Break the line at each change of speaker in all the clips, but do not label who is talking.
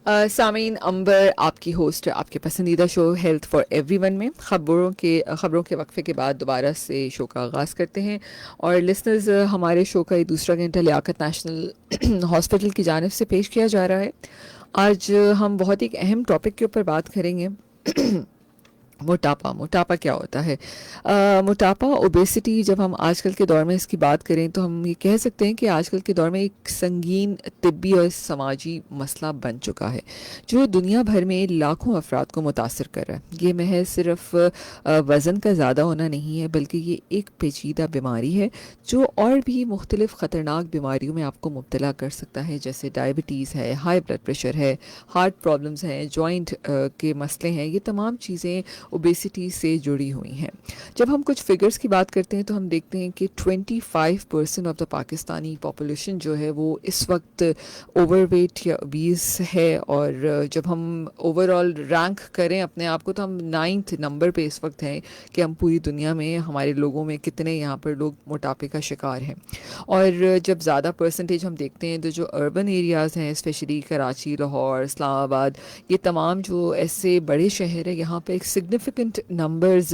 सामीन अंबर आपकी होस्ट है आपके पसंदीदा शो हेल्थ फॉर एवरीवन में खबरों के वक्फे के बाद दोबारा से शो का आगाज़ करते हैं। और लिसनर्स, हमारे शो का ये दूसरा घंटा लियाकत नेशनल हॉस्पिटल की जानिब से पेश किया जा रहा है। आज हम बहुत एक अहम टॉपिक के ऊपर बात करेंगे। मोटापा। मोटापा क्या होता है? मोटापा, ओबेसिटी, जब हम आजकल के दौर में इसकी बात करें तो हम ये कह सकते हैं कि आजकल के दौर में एक संगीन तिब्बी और समाजी मसला बन चुका है जो दुनिया भर में लाखों अफराद को मुतासर कर रहा है। ये महज सिर्फ वज़न का ज़्यादा होना नहीं है, बल्कि ये एक पेचीदा बीमारी है जो और भी मुख्तलिफ ख़तरनाक बीमारियों में आपको मुब्तला कर सकता है, जैसे डायबिटीज़ है, हाई ब्लड प्रेशर है, हार्ट प्रॉब्लम्स हैं, जॉइंट के मसले हैं। ये तमाम चीज़ें ओबेसिटी से जुड़ी हुई हैं। जब हम कुछ फिगर्स की बात करते हैं तो हम देखते हैं कि 25% ऑफ द पाकिस्तानी पॉपुलेशन जो है वो इस वक्त ओवरवेट या ओबीस है। और जब हम ओवरऑल रैंक करें अपने आप को तो हम 9th नंबर पे इस वक्त हैं कि हम पूरी दुनिया में हमारे लोगों में कितने यहाँ पर लोग मोटापे का शिकार हैं। और जब ज़्यादा परसेंटेज हम देखते हैं तो जो अर्बन एरियाज़ हैं, स्पेशली कराची, लाहौर, इस्लामाबाद, ये तमाम जो ऐसे बड़े शहर हैं, यहाँ पे एक सिग्निफिकेंट नंबर्स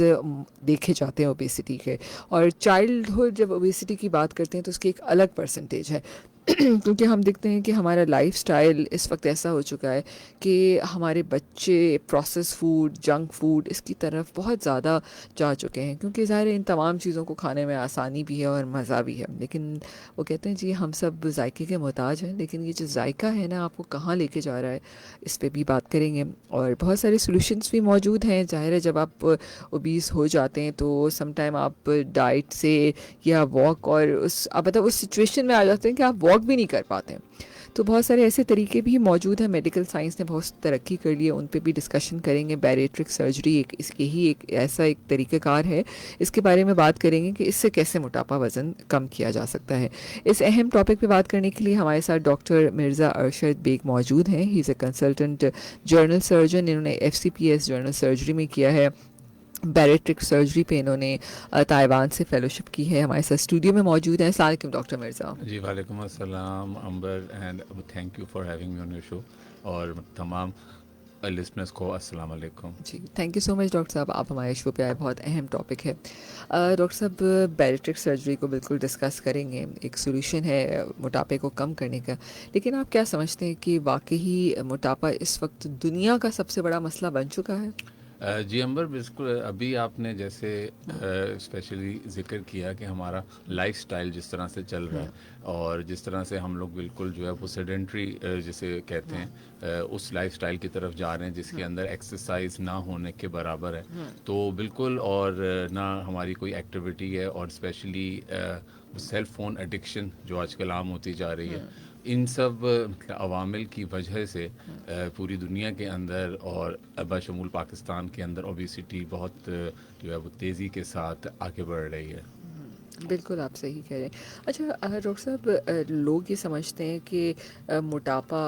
देखे जाते हैं ओबेसिटी के। और चाइल्डहुड जब ओबेसिटी की बात करते हैं तो उसकी एक अलग परसेंटेज है। क्योंकि हम देखते हैं कि हमारा लाइफस्टाइल इस वक्त ऐसा हो चुका है कि हमारे बच्चे प्रोसेस फूड, जंक फूड, इसकी तरफ बहुत ज़्यादा जा चुके हैं, क्योंकि ज़ाहिर है इन तमाम चीज़ों को खाने में आसानी भी है और मज़ा भी है। लेकिन वो कहते हैं जी हम सब जायके के मोहताज हैं, लेकिन ये जो जायका है ना आपको कहाँ लेके जा रहा है, इस पे भी बात करेंगे। और बहुत सारे सॉल्यूशंस भी मौजूद हैं। ज़ाहिर है जब आप ओबीस हो जाते हैं तो सम टाइम आप डाइट से या वॉक और उस आप मतलब उस सिचुएशन में आ जाते हैं कि आप वॉक भी नहीं कर पाते हैं। तो बहुत सारे ऐसे तरीके भी मौजूद हैं। मेडिकल साइंस ने बहुत तरक्की कर ली है, उन पे भी डिस्कशन करेंगे। बैरिएट्रिक सर्जरी एक इसके ही एक ऐसा एक तरीक़ाकार है, इसके बारे में बात करेंगे कि इससे कैसे मोटापा वज़न कम किया जा सकता है। इस अहम टॉपिक पे बात करने के लिए हमारे साथ डॉक्टर मिर्ज़ा अरशद बेग मौजूद हैं। He is a consultant journal surgeon. इन्होंने FCPS जर्नल सर्जरी में किया है। बैरिएट्रिक सर्जरी पे इन्होंने ताइवान से फेलोशिप की है। हमारे साथ स्टूडियो में मौजूद हैं। अस्सलाम वालेकुम डॉक्टर मिर्ज़ा।
जी वालेकुम अस्सलाम Ambar and thank you for having me on your show. और तमाम लिसनर्स को अस्सलाम वालेकुम।
जी, thank you so much doctor साहब, आप हमारे शो पे आए। बहुत अहम टॉपिक है। डॉक्टर साहब, बैरिएट्रिक सर्जरी को बिल्कुल डिस्कस करेंगे, एक सॉल्यूशन है मोटापे को कम करने का। लेकिन आप क्या समझते हैं कि वाकई मोटापा इस वक्त दुनिया का सबसे बड़ा मसला बन चुका है?
जी अंबर, बिल्कुल अभी आपने जैसे स्पेशली ज़िक्र किया कि हमारा लाइफस्टाइल जिस तरह से चल रहा है और जिस तरह से हम लोग बिल्कुल जो है वो सेडेंट्री जिसे कहते हैं उस लाइफस्टाइल की तरफ जा रहे हैं जिसके अंदर एक्सरसाइज ना होने के बराबर है। तो बिल्कुल, और ना हमारी कोई एक्टिविटी है, और स्पेशली सेल फ़ोन एडिक्शन जो आजकल आम होती जा रही है, इन सब मतलब अवामिल की वजह से पूरी दुनिया के अंदर और बशमूल पाकिस्तान के अंदर ओबेसिटी बहुत जो है वो तेज़ी के साथ आगे बढ़ रही है।
बिल्कुल आप सही कह रहे हैं। अच्छा डॉक्टर साहब, लोग ये समझते हैं कि मोटापा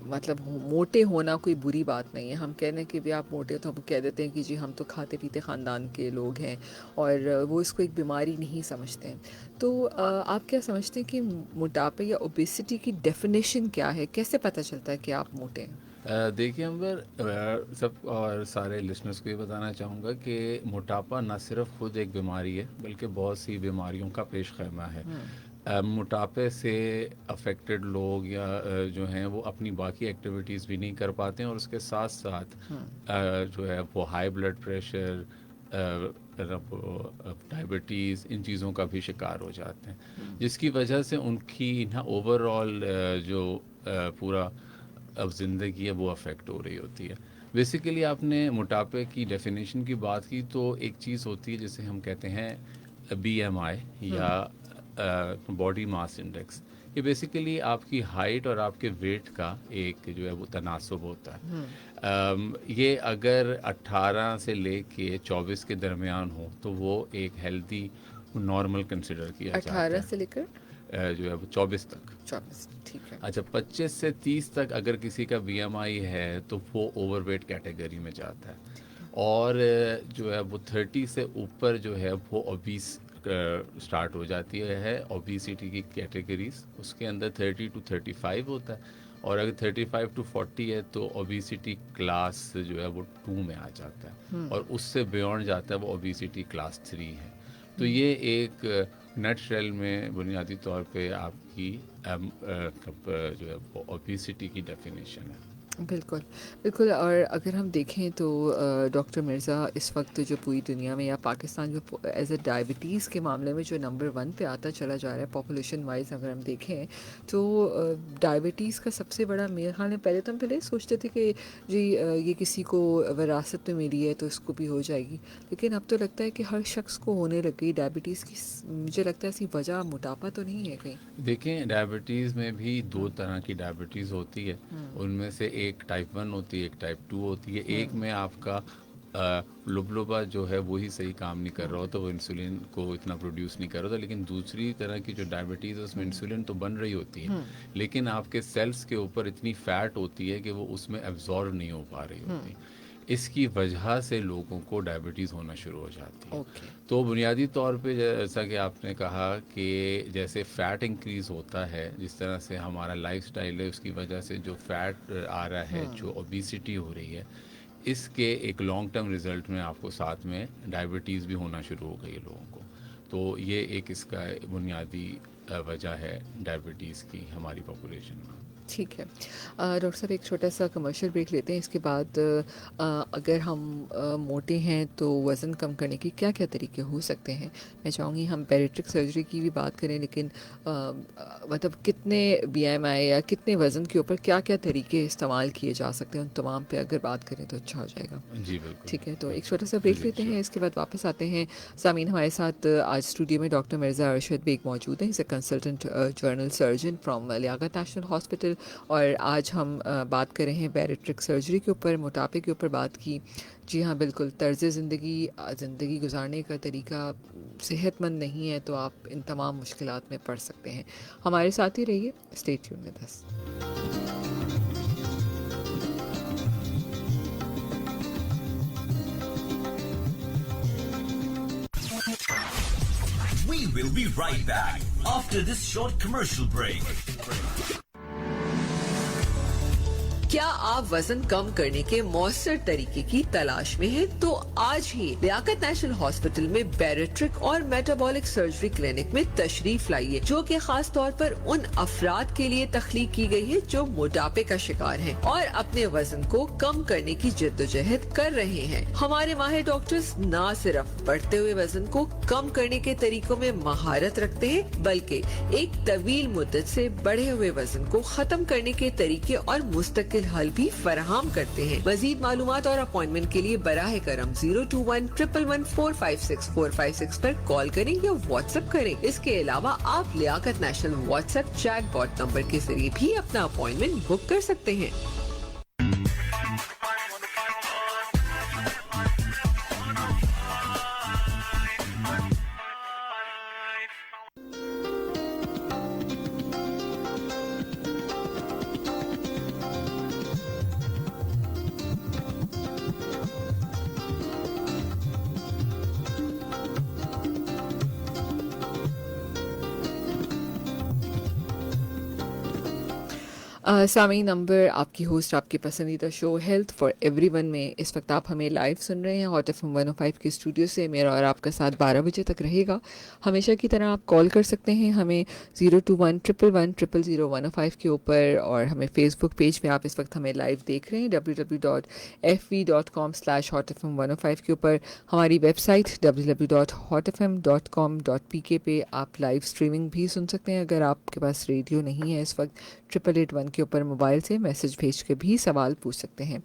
मतलब मोटे होना कोई बुरी बात नहीं है। हम कह रहे हैं कि भी आप मोटे हो तो हम कह देते हैं कि जी हम तो खाते पीते ख़ानदान के लोग हैं, और वो इसको एक बीमारी नहीं समझते हैं। तो आप क्या समझते हैं कि मोटापे या ओबेसिटी की डेफिनेशन क्या है? कैसे पता चलता है कि आप मोटे हैं?
देखिए अंबर, सब और सारे लिसनर्स को ये बताना चाहूँगा कि मोटापा न सिर्फ खुद एक बीमारी है बल्कि बहुत सी बीमारियों का पेश खैमा है। मोटापे से अफेक्टेड लोग या जो हैं वो अपनी बाकी एक्टिविटीज़ भी नहीं कर पाते हैं, और उसके साथ साथ जो है वो हाई ब्लड प्रेशर, डायबिटीज़, इन चीज़ों का भी शिकार हो जाते हैं, जिसकी वजह से उनकी ना ओवरऑल जो पूरा अब ज़िंदगी है वो अफेक्ट हो रही होती है। बेसिकली आपने मोटापे की डेफिनेशन की बात की, तो एक चीज़ होती है जिसे हम कहते हैं BMI या बॉडी मास इंडेक्स। ये बेसिकली आपकी हाइट और आपके वेट का एक जो है वो तनासब होता है। ये अगर 18 से लेके 24 के दरमियान हो तो वो एक हेल्दी नॉर्मल कंसिडर किया जाता
18
है।
से लेकर
जो है वो 24 तक।
24, ठीक है।
अच्छा, 25 से 30 तक अगर किसी का BMI है तो वो ओवरवेट कैटेगरी में जाता है। और जो है वो 30 से ऊपर जो है वो ओबीस स्टार्ट हो जाती है। ओबीसिटी की कैटेगरीज उसके अंदर 30 to 35 होता है, और अगर 35 to 40 है तो ओबिसिटी क्लास जो है वो 2 में आ जाता है, और उससे बियॉन्ड जाता है वो ओबिसिटी क्लास 3 है। तो ये एक नट शेल में बुनियादी तौर पे आपकी जो है वो ओबिसिटी की डेफिनेशन है।
बिल्कुल, बिल्कुल। और अगर हम देखें तो डॉक्टर मिर्ज़ा इस वक्त जो पूरी दुनिया में या पाकिस्तान जो एज़ अ डायबिटीज़ के मामले में जो नंबर 1 पे आता चला जा रहा है पॉपुलेशन वाइज़, अगर हम देखें तो डायबिटीज़ का सबसे बड़ा मेरे ख्याल में पहले तो हम पहले सोचते थे कि जी ये किसी को विरासत में मिली है तो इसको भी हो जाएगी, लेकिन अब तो लगता है कि हर शख्स को होने लग गई डायबिटीज़ की। मुझे लगता है ऐसी वजह मोटापा तो नहीं है कहीं?
देखें, डायबिटीज़ में भी 2 तरह की डायबिटीज़ होती है। उनमें से एक टाइप 1 होती है, एक टाइप 2 होती है। एक में आपका लुबलुबा जो है वो ही सही काम नहीं कर रहा होता, वो इंसुलिन को इतना प्रोड्यूस नहीं कर रहा होता। लेकिन दूसरी तरह की जो डायबिटीज़ है उसमें इंसुलिन तो बन रही होती है, लेकिन आपके सेल्स के ऊपर इतनी फैट होती है कि वो उसमें एब्जॉर्ब नहीं हो पा रही होती। इसकी वजह से लोगों को डायबिटीज़ होना शुरू हो जाती है।
ओके।
तो बुनियादी तौर पे जैसा कि आपने कहा कि जैसे फ़ैट इंक्रीज़ होता है, जिस तरह से हमारा लाइफस्टाइल है उसकी वजह से जो फ़ैट आ रहा है, जो ओबिसिटी हो रही है, इसके एक लॉन्ग टर्म रिज़ल्ट में आपको साथ में डायबिटीज़ भी होना शुरू हो गई है लोगों को। तो ये एक इसका बुनियादी वजह है डायबिटीज़ की हमारी पॉपुलेशन में।
ठीक है। डॉक्टर साहब एक छोटा सा कमर्शियल ब्रेक लेते हैं, इसके बाद अगर हम मोटे हैं तो वज़न कम करने के क्या क्या तरीके हो सकते हैं? मैं चाहूँगी हम बैरिट्रिक सर्जरी की भी बात करें, लेकिन मतलब कितने बीएमआई या कितने वज़न के ऊपर क्या क्या तरीके इस्तेमाल किए जा सकते हैं, उन तमाम पे अगर बात करें तो अच्छा हो जाएगा।
जी बिल्कुल।
ठीक है, तो एक छोटा सा ब्रेक
जी
लेते
श्योर।
हैं, इसके बाद वापस आते हैं। सामीन, हमारे साथ आज स्टूडियो में डॉक्टर मिर्ज़ा अरशद बेग मौजूद हैं। Is a consultant general surgeon from Liaquat National Hospital, और आज हम बात कर रहे हैं बैरिट्रिक सर्जरी के ऊपर, मोटापे के ऊपर बात की। जी हाँ, बिल्कुल। तर्ज़ ज़िंदगी गुजारने का तरीका सेहतमंद नहीं है तो आप इन तमाम मुश्किलात में पड़ सकते हैं। हमारे साथ ही रहिए, stay tune with us.
We will be right back after this short commercial break.
क्या आप वजन कम करने के मौसर तरीके की तलाश में हैं? तो आज ही लियाकत नेशनल हॉस्पिटल में बैरिट्रिक और मेटाबॉलिक सर्जरी क्लिनिक में तशरीफ लाइए, जो कि खास तौर पर उन अफराद के लिए तख्लीक की गई है जो मोटापे का शिकार हैं और अपने वजन को कम करने की जद्दोजहद कर रहे हैं। हमारे माहिर डॉक्टर्स न सिर्फ बढ़ते हुए वजन को कम करने के तरीकों में महारत रखते हैं, बल्कि एक तवील मुद्दत से बढ़े हुए वजन को खत्म करने के तरीके और मुस्तकिल हल भी फराहम करते हैं। मजीद मालूमात और अपॉइंटमेंट के लिए बराह करम 021-111-456-456 पर कॉल करें या व्हाट्सएप करें। इसके अलावा आप Liaquat National WhatsApp chat bot number के जरिए भी अपना अपॉइंटमेंट बुक कर सकते हैं। सामी नंबर आपकी होस्ट आपके पसंदीदा शो हेल्थ फॉर एवरीवन में इस वक्त आप हमें लाइव सुन रहे हैं हॉट एफएम 105 के स्टूडियो से। मेरा और आपका साथ 12 बजे तक रहेगा। हमेशा की तरह आप कॉल कर सकते हैं हमें 021-111-000-105 के ऊपर, और हमें फेसबुक पेज पे आप इस वक्त हमें लाइव देख रहे हैं www.fv.com/hotfm105 के ऊपर। हमारी वेबसाइट www.hotfm.com.pk पे आप लाइव स्ट्रीमिंग भी सुन सकते हैं। अगर आपके पास रेडियो नहीं है इस वक्त, 888-1 के ऊपर मोबाइल से मैसेज भेज के भी सवाल पूछ सकते हैं।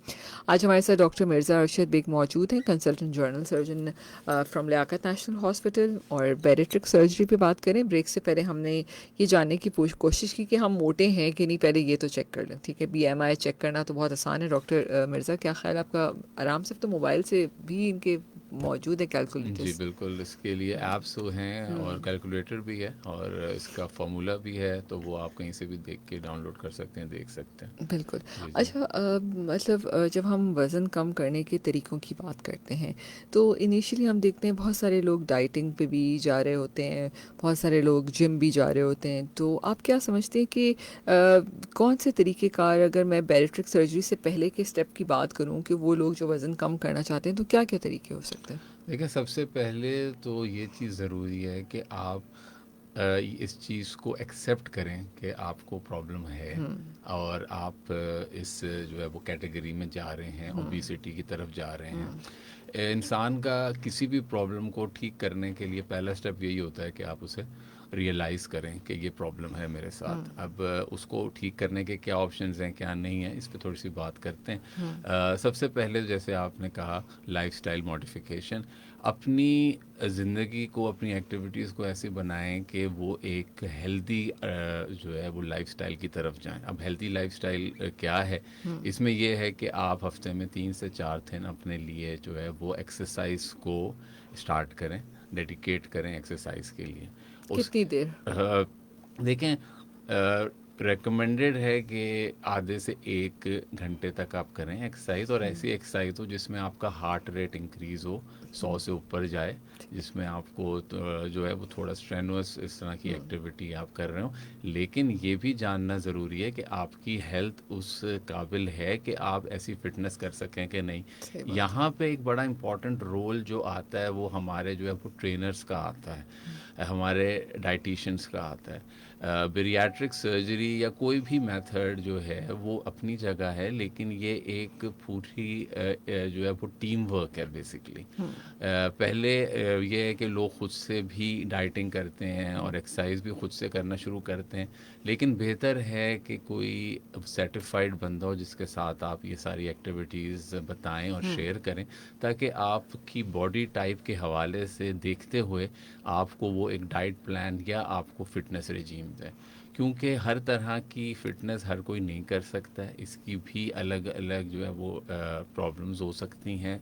आज हमारे साथ डॉक्टर मिर्ज़ा अरशद बेग मौजूद हैं, consultant general surgeon from Liaquat National Hospital, और बैरिट्रिक सर्जरी पे बात करें। ब्रेक से पहले हमने ये जानने की कोशिश की कि हम मोटे हैं कि नहीं, पहले ये तो चेक कर लें। ठीक है, BMI चेक करना तो बहुत आसान है। डॉक्टर मिर्ज़ा, क्या ख्याल आपका? आराम से तो मोबाइल से भी इनके मौजूद है
जी
कैलकुलेटर्स?
बिल्कुल, इसके लिए ऐप्स तो हैं और कैलकुलेटर भी है और इसका फ़ॉर्मूला भी है, तो वो आप कहीं से भी देख के डाउनलोड कर सकते हैं, देख सकते हैं।
बिल्कुल।
जी, जी।
अच्छा, मतलब जब हम वज़न कम करने के तरीक़ों की बात करते हैं, तो इनिशियली हम देखते हैं बहुत सारे लोग डाइटिंग पे भी जा रहे होते हैं, बहुत सारे लोग जिम भी जा रहे होते हैं। तो आप क्या समझते हैं कि कौन से तरीक़ेकार, अगर मैं बैरिएट्रिक सर्जरी से पहले के स्टेप की बात करूँ कि वो लोग जो वज़न कम करना चाहते हैं, तो क्या-क्या तरीके हो सकते हैं?
देखिए, सबसे पहले तो ये चीज़ ज़रूरी है कि आप इस चीज़ को एक्सेप्ट करें कि आपको प्रॉब्लम है और आप इस जो है वो कैटेगरी में जा रहे हैं, ओबेसिटी की तरफ जा रहे हैं। इंसान का किसी भी प्रॉब्लम को ठीक करने के लिए पहला स्टेप यही होता है कि आप उसे रियलाइज़ करें कि ये प्रॉब्लम है मेरे साथ। अब उसको ठीक करने के क्या ऑप्शंस हैं, क्या नहीं है, इस पे थोड़ी सी बात करते हैं। सबसे पहले जैसे आपने कहा, लाइफस्टाइल मॉडिफिकेशन। अपनी ज़िंदगी को, अपनी एक्टिविटीज़ को ऐसे बनाएं कि वो एक हेल्दी जो है वो लाइफस्टाइल की तरफ जाएं। अब हेल्दी लाइफस्टाइल क्या है? इसमें ये है कि आप हफ्ते में 3 से 4 दिन अपने लिए जो है वो एक्सरसाइज को स्टार्ट करें, डेडिकेट करें एक्सरसाइज के लिए। उस
कितनी देर?
अ, देखें, रिकमेंडेड है कि आधे से 1 घंटे तक आप करें एक्सरसाइज, और ऐसी एक्सरसाइज हो जिसमें आपका हार्ट रेट इंक्रीज़ हो, 100 से ऊपर जाए, जिसमें आपको जो है वो थोड़ा स्ट्रेनुअस इस तरह की एक्टिविटी आप कर रहे हो। लेकिन ये भी जानना ज़रूरी है कि आपकी हेल्थ उस काबिल है कि आप ऐसी फिटनेस कर सकें कि नहीं।
सही बात।
यहाँ पे एक बड़ा इम्पॉर्टेंट रोल जो आता है वो हमारे जो है वो ट्रेनर्स का आता है, हमारे डाइटिशियंस का आता है। बेरियाट्रिक सर्जरी या कोई भी मेथड जो है वो अपनी जगह है, लेकिन ये एक पूरी जो है वो टीम वर्क है बेसिकली। पहले ये है कि लोग खुद से भी डाइटिंग करते हैं और एक्सरसाइज भी खुद से करना शुरू करते हैं, लेकिन बेहतर है कि कोई सर्टिफाइड बंदा हो जिसके साथ आप ये सारी एक्टिविटीज़ बताएं और शेयर करें, ताकि आपकी बॉडी टाइप के हवाले से देखते हुए आपको वो एक डाइट प्लान या आपको फिटनेस रिजीम दें। क्योंकि हर तरह की फ़िटनेस हर कोई नहीं कर सकता है, इसकी भी अलग अलग जो है वो प्रॉब्लम्स हो सकती हैं।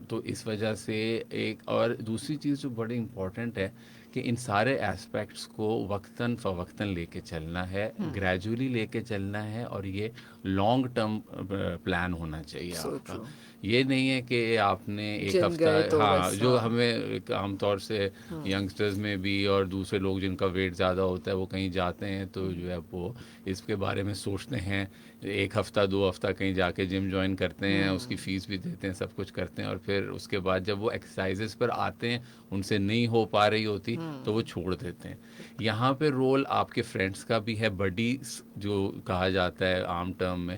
तो इस वजह से एक और दूसरी चीज़ जो बड़ी इम्पॉर्टेंट है कि इन सारे एस्पेक्ट्स को वक्तन फ़वक्तन लेके चलना है, ग्रेजुअली लेके चलना है, और ये लॉन्ग टर्म प्लान होना चाहिए
सो
आपका।
ट्रू।
ये नहीं है कि आपने एक
जिम
हफ्ता,
गए तो
हाँ,
बस,
जो
हाँ।
हमें एक आमतौर से यंगस्टर्स में भी और दूसरे लोग जिनका वेट ज़्यादा होता है वो कहीं जाते हैं तो जो है वो इसके बारे में सोचते हैं, 1 हफ्ता 2 हफ्ता कहीं जाके जिम ज्वाइन करते हैं, उसकी फ़ीस भी देते हैं, सब कुछ करते हैं, और फिर उसके बाद जब वो एक्सरसाइजेस पर आते हैं उनसे नहीं हो पा रही होती तो वो छोड़ देते हैं। यहाँ पे रोल आपके फ्रेंड्स का भी है, बडी जो कहा जाता है आम टर्म में।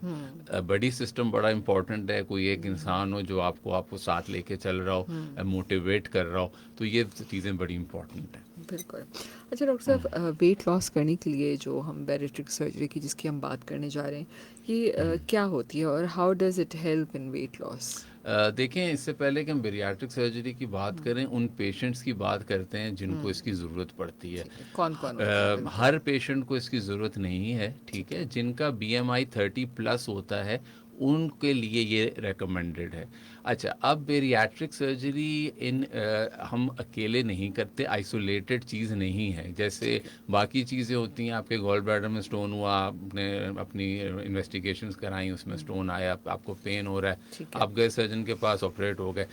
बडी सिस्टम बड़ा इंपॉर्टेंट है। कोई एक इंसान हो जो आपको साथ लेके चल रहा हो, मोटिवेट कर रहा हो, तो ये चीज़ें बड़ी इंपॉर्टेंट हैं।
बिल्कुल। अच्छा डॉक्टर साहब, वेट लॉस करने के लिए जो हम बैरिएट्रिक सर्जरी की जिसकी हम बात करने जा रहे हैं, ये क्या होती है और how does it help in weight loss?
देखें, इससे पहले कि हम बेरियाट्रिक सर्जरी की बात करें, उन पेशेंट्स की बात करते हैं जिनको इसकी ज़रूरत पड़ती है।
ठीक है, कौन-कौन होते हैं? बिल्कुल।
हर पेशेंट को इसकी ज़रूरत नहीं है, ठीक है। जिनका बीएमआई 30 प्लस होता है उनके लिए ये रेकमेंडेड है। अच्छा, अब बेरियाट्रिक सर्जरी हम अकेले नहीं करते, आइसोलेटेड चीज़ नहीं है। जैसे बाकी चीज़ें होती हैं, आपके गॉल ब्लैडर में स्टोन हुआ, आपने अपनी इन्वेस्टिगेशंस कराई, उसमें स्टोन आया, आपको पेन हो रहा है,
ठीक है।
आप गए सर्जन के पास, ऑपरेट हो गए।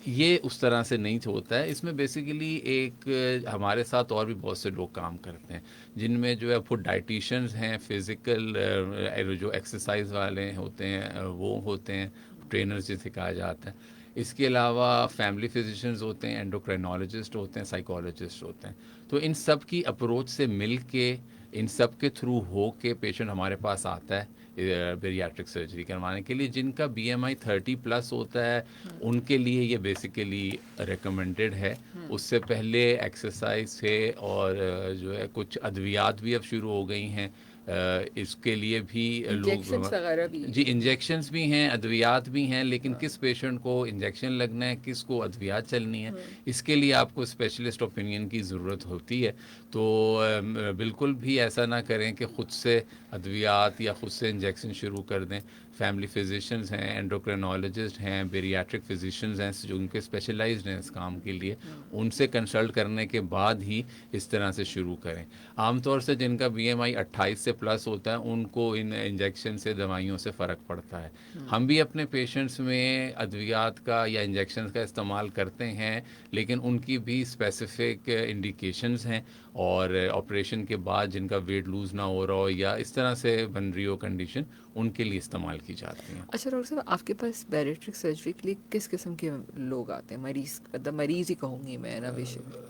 ये उस तरह से नहीं होता है। इसमें बेसिकली हमारे साथ और भी बहुत से लोग काम करते हैं, जिनमें जो है फूड डाइटिशियंस हैं, फिज़िकल जो एक्सरसाइज वाले होते हैं वो होते हैं, ट्रेनर्स जिसे कहा जाता है। इसके अलावा फैमिली फिजिशियंस होते हैं, एंडोक्राइनोलॉजिस्ट होते हैं, साइकोलॉजिस्ट होते हैं। तो इन सब की अप्रोच से मिल के, इन सब के थ्रू हो के पेशेंट हमारे पास आता है बेरियाट्रिक सर्जरी करवाने के लिए। जिनका बीएमआई 30 प्लस होता है उनके लिए ये बेसिकली रिकमेंडेड है। उससे पहले एक्सरसाइज है और जो है कुछ अद्वियात भी अब शुरू हो गई हैं, इसके लिए भी
इंजेक्शंस
लोग।
वगैरह भी?
जी, इंजेक्शंस भी हैं, अद्वियात भी हैं, लेकिन किस पेशेंट को इंजेक्शन लगना है, किस को अद्वियात चलनी है, इसके लिए आपको स्पेशलिस्ट ओपिनियन की ज़रूरत होती है। तो बिल्कुल भी ऐसा ना करें कि ख़ुद से अद्वियात या ख़ुद से इंजेक्शन शुरू कर दें। फैमिली फिजिशियंस हैं, एंडोक्रिनोलॉजिस्ट हैं, बेरियाट्रिक फिजिशियंस हैं जो उनके स्पेशलाइज्ड हैं इस काम के लिए, उनसे कंसल्ट करने के बाद ही इस तरह से शुरू करें। आमतौर से जिनका बीएमआई 28 से प्लस होता है उनको इन इंजेक्शन से, दवाइयों से फ़र्क पड़ता है। हम भी अपने पेशेंट्स में अद्वियात का या इंजेक्शन का इस्तेमाल करते हैं, लेकिन उनकी भी स्पेसिफिक इंडिकेशंस हैं, और ऑपरेशन के बाद जिनका वेट लूज़ ना हो रहा हो या इस तरह से बन रही हो कंडीशन, उनके लिए इस्तेमाल की जाती हैं।
अच्छा डॉक्टर साहब, आपके पास बैरिट्रिक सर्जरी के लिए किस किस्म के लोग आते हैं? मरीज, मतलब मरीज ही कहूँगी मैं ना,